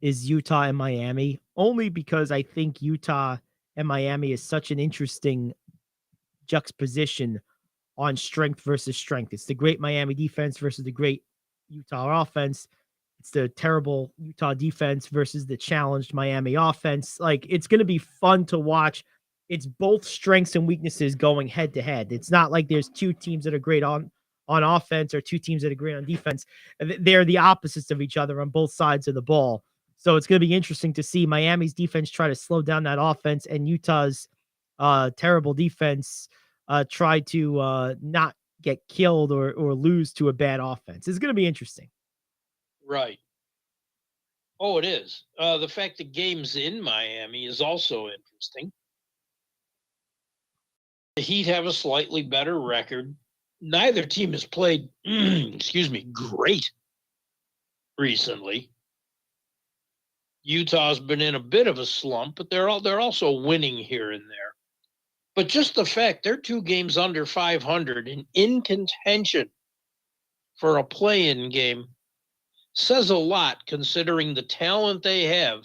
Utah and Miami, only because I think Utah and Miami is such an interesting juxtaposition on strength versus strength. It's the great Miami defense versus the great Utah offense. It's the terrible Utah defense versus the challenged Miami offense. Like, it's going to be fun to watch. It's both strengths and weaknesses going head to head. It's not like there's two teams that are great on offense or two teams that are great on defense. They're the opposites of each other on both sides of the ball. So it's going to be interesting to see Miami's defense try to slow down that offense and Utah's terrible defense try to not get killed or lose to a bad offense. It's going to be interesting. Right. Oh, it is. The fact the game's in Miami is also interesting. The Heat have a slightly better record. Neither team has played, excuse me, great recently. Utah's been in a bit of a slump, but they're also winning here and there. But just the fact they're 2 games under 500 and in contention for a play-in game says a lot, considering the talent they have.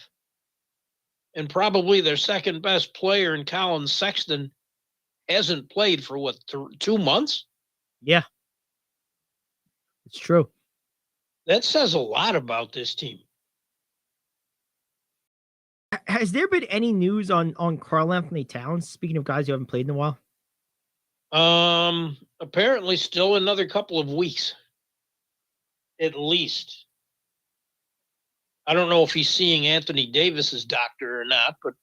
And probably their second best player in Colin Sexton hasn't played for what, 2 months? Yeah. It's true. That says a lot about this team. Has there been any news on Karl Anthony Towns? Speaking of guys who haven't played in a while. Apparently still another couple of weeks, at least. I don't know if he's seeing Anthony Davis's doctor or not, but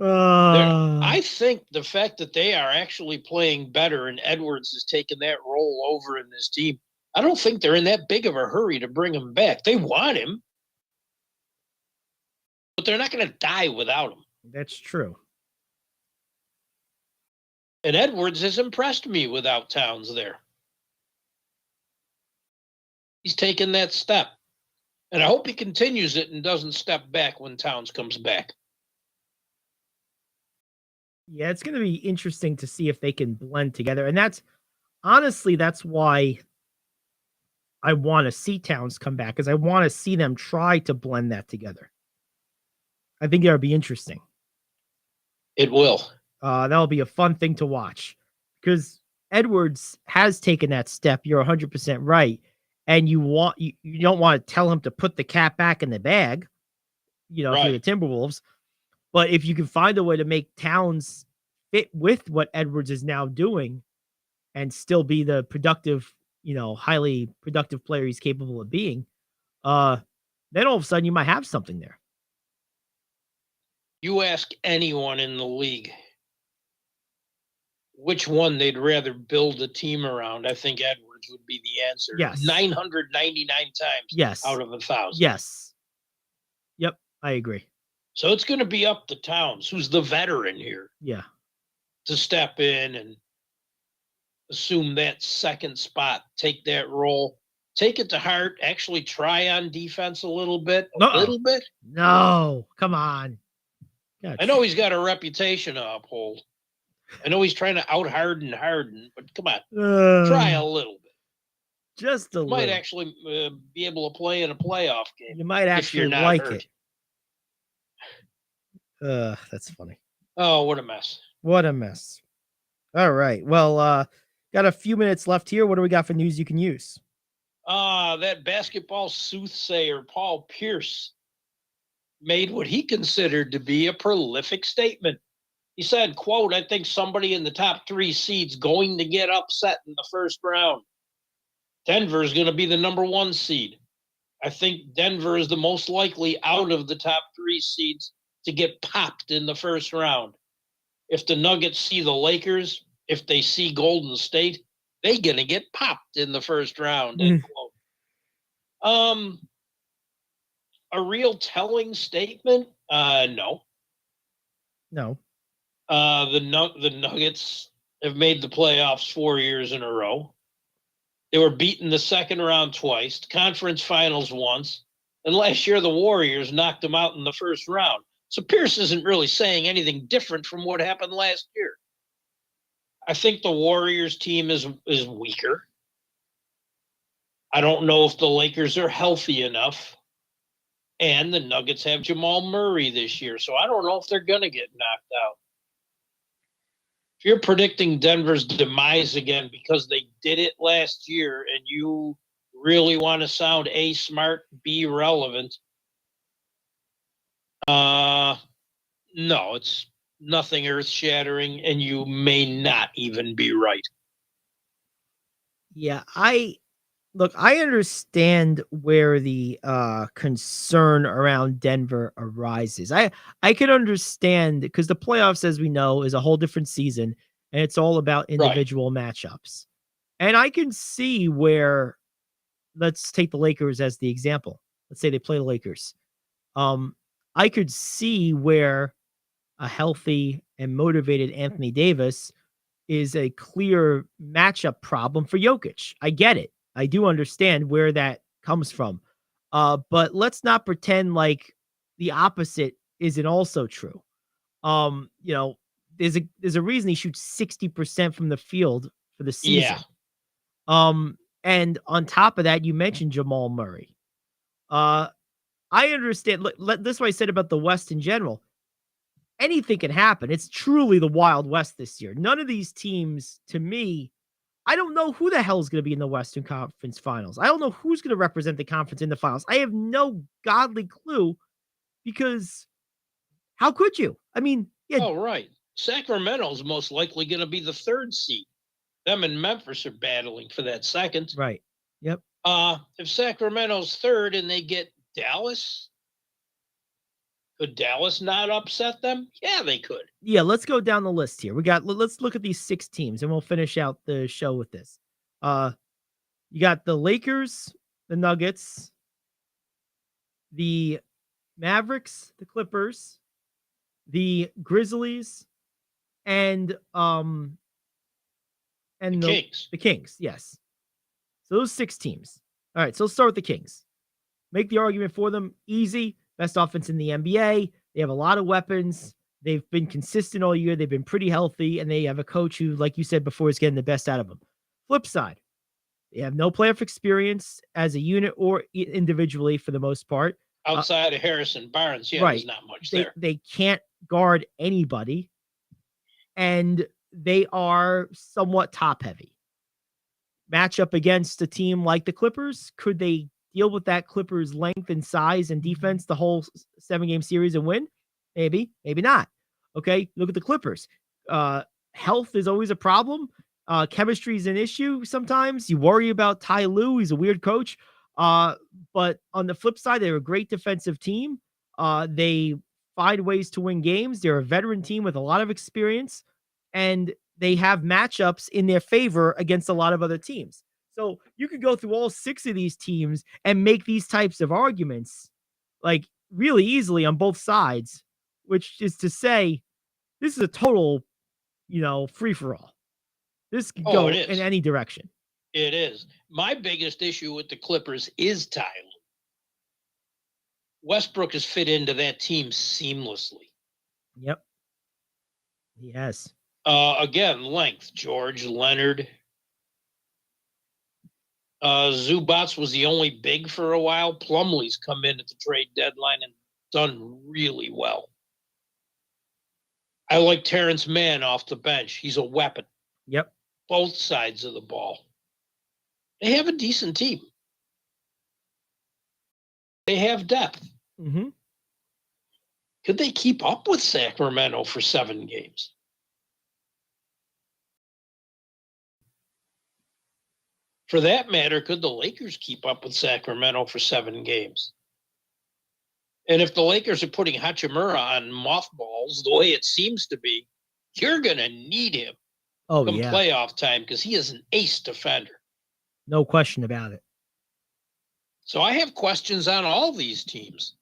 I think the fact that they are actually playing better and Edwards has taken that role over in this team, I don't think they're in that big of a hurry to bring him back. They want him, but they're not going to die without him. That's true. And Edwards has impressed me without Towns there. He's taken that step. And I hope he continues it and doesn't step back when Towns comes back. Yeah, it's going to be interesting to see if they can blend together. And that's honestly, that's why I want to see Towns come back, because I want to see them try to blend that together. I think that would be interesting. It will. That'll be a fun thing to watch, because Edwards has taken that step. You're 100% right. And you don't want to tell him to put the cat back in the bag, Right. for the Timberwolves. But if you can find a way to make Towns fit with what Edwards is now doing and still be the productive, highly productive player he's capable of being, then all of a sudden you might have something there. You ask anyone in the league which one they'd rather build a team around, I think Edwards would be the answer. Yes. 999 times Yes. out of 1,000. Yes. Yep, I agree. So it's going to be up to Towns, who's the veteran here, Yeah. to step in and assume that second spot, take that role, take it to heart, actually try on defense a little bit. No, come on. God. I know he's got a reputation to uphold. I know he's trying to out-harden Harden, but come on, try a little bit. Just a You little. might actually be able to play in a playoff game. You might if you're actually not like hurt. it. That's funny. Oh, what a mess. What a mess. All right. Well, got a few minutes left here. What do we got for news you can use? That basketball soothsayer, Paul Pierce, made what he considered to be a prolific statement. He said, quote, "I think somebody in the top 3 seeds going to get upset in the first round. Denver is going to be the number 1 seed. I think Denver is the most likely out of the top 3 seeds to get popped in the first round. If the Nuggets see the Lakers, if they see Golden State, they're going to get popped in the first round." End quote. A real telling statement? No. No. The Nuggets have made the playoffs 4 years in a row. They were beaten the second round twice, conference finals once, and last year the Warriors knocked them out in the first round. So Pierce isn't really saying anything different from what happened last year. I think the Warriors team is weaker. I don't know if the Lakers are healthy enough. And the Nuggets have Jamal Murray this year, so I don't know if they're going to get knocked out. If you're predicting Denver's demise again because they did it last year and you really want to sound A, smart, B, relevant, no, it's nothing earth-shattering, and you may not even be right. Yeah, I understand where the concern around Denver arises. I can understand, because the playoffs, as we know, is a whole different season, and it's all about individual matchups. And I can see where let's take the Lakers as the example. Let's say they play the Lakers. I could see where a healthy and motivated Anthony Davis is a clear matchup problem for Jokic. I get it. I do understand where that comes from. But let's not pretend like the opposite isn't also true. You know, there's a reason he shoots 60% from the field for the season. Yeah. And on top of that, you mentioned Jamal Murray. I understand. This is what I said about the West in general. Anything can happen. It's truly the Wild West this year. None of these teams, to me, I don't know who the hell is going to be in the Western Conference Finals. I don't know who's going to represent the conference in the finals. I have no godly clue because how could you? I mean, yeah. Oh, right. Sacramento's most likely going to be the 3rd seed. Them and Memphis are battling for that 2nd. Right. Yep. If Sacramento's 3rd and they get Dallas, could Dallas not upset them? Yeah, they could. Yeah, let's go down the list here. Let's look at these 6 teams and we'll finish out the show with this. You got the Lakers, the Nuggets, the Mavericks, the Clippers, the Grizzlies, and the Kings. The Kings, yes. So those 6 teams. All right, so let's start with the Kings. Make the argument for them. Easy. Best offense in the NBA. They have a lot of weapons. They've been consistent all year. They've been pretty healthy, and they have a coach who, like you said before, is getting the best out of them. Flip side, they have no playoff experience as a unit or individually for the most part. Outside of Harrison Barnes, yeah, right. There's not much there. They can't guard anybody, and they are somewhat top-heavy. Match up against a team like the Clippers, could they deal with that Clippers length and size and defense the whole 7-game series and win? Maybe, maybe not. Okay, look at the Clippers. Health is always a problem. Chemistry is an issue sometimes. You worry about Ty Lue. He's a weird coach. But on the flip side, they're a great defensive team. They find ways to win games. They're a veteran team with a lot of experience, and they have matchups in their favor against a lot of other teams. So you could go through all 6 of these teams and make these types of arguments like really easily on both sides, which is to say this is a total, free for all. This could go in any direction. It is. My biggest issue with the Clippers is Ty Lue. Westbrook has fit into that team seamlessly. Yep. He has. Again, length. George, Leonard. Zubats was the only big for a while. Plumlee's come in at the trade deadline and done really well. I like Terrence Mann off the bench. He's a weapon. Yep. Both sides of the ball. They have a decent team. They have depth. Mm-hmm. Could they keep up with Sacramento for 7 games? For that matter, could the Lakers keep up with Sacramento for 7 games? And if the Lakers are putting Hachimura on mothballs the way it seems to be, you're going to need him come playoff time because he is an ace defender. No question about it. So I have questions on all these teams.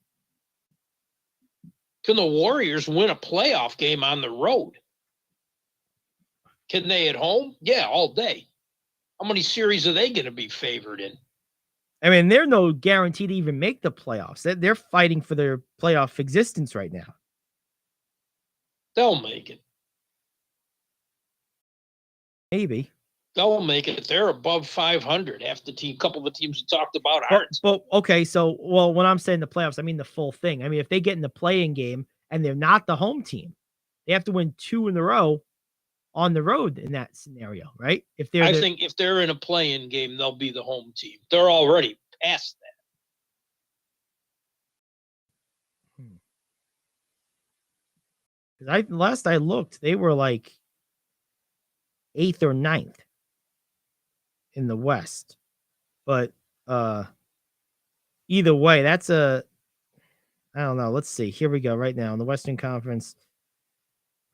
Can the Warriors win a playoff game on the road? Can they at home? Yeah, all day. How many series are they going to be favored in? I mean, they're no guarantee to even make the playoffs. They're fighting for their playoff existence right now. They'll make it. Maybe. They'll make it. They're above 500. Couple of the teams we talked about aren't. But okay, so when I'm saying the playoffs, I mean the full thing. I mean, if they get in the play-in game and they're not the home team, they have to win 2 in a row on the road in that scenario, right? I think if they're in a play-in game, they'll be the home team. They're already past that. Because last I looked, they were like 8th or 9th in the West. But either way, I don't know. Let's see. Here we go right now in the Western Conference.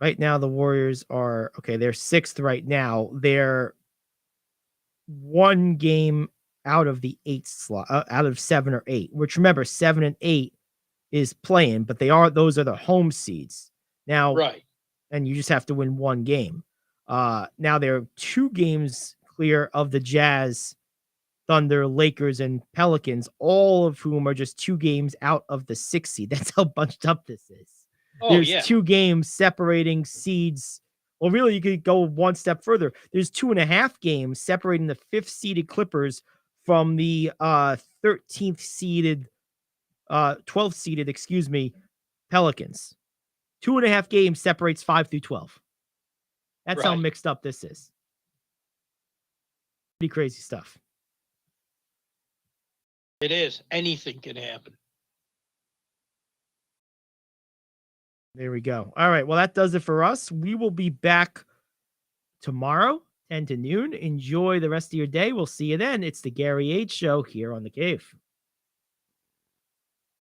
Right now, the Warriors they're 6th right now. They're 1 game out of the 8 slot, out of 7 or 8, which remember 7 and 8 is playing, but those are the home seeds. Now, Right. and you just have to win one game. Now there are 2 games clear of the Jazz, Thunder, Lakers, and Pelicans, all of whom are just 2 games out of the 6 seed. That's how bunched up this is. Oh, There's yeah. 2 games separating seeds. Well, really, you could go one step further. There's 2.5 games separating the 5th seeded Clippers from the 13th seeded, 12th seeded, excuse me, Pelicans. 2.5 games separates 5 through 12. That's how Right. mixed up this is. Pretty crazy stuff. It is. Anything can happen. There we go. All right. Well, that does it for us. We will be back tomorrow, 10 to noon. Enjoy the rest of your day. We'll see you then. It's the Gary Ayd Show here on The Cave.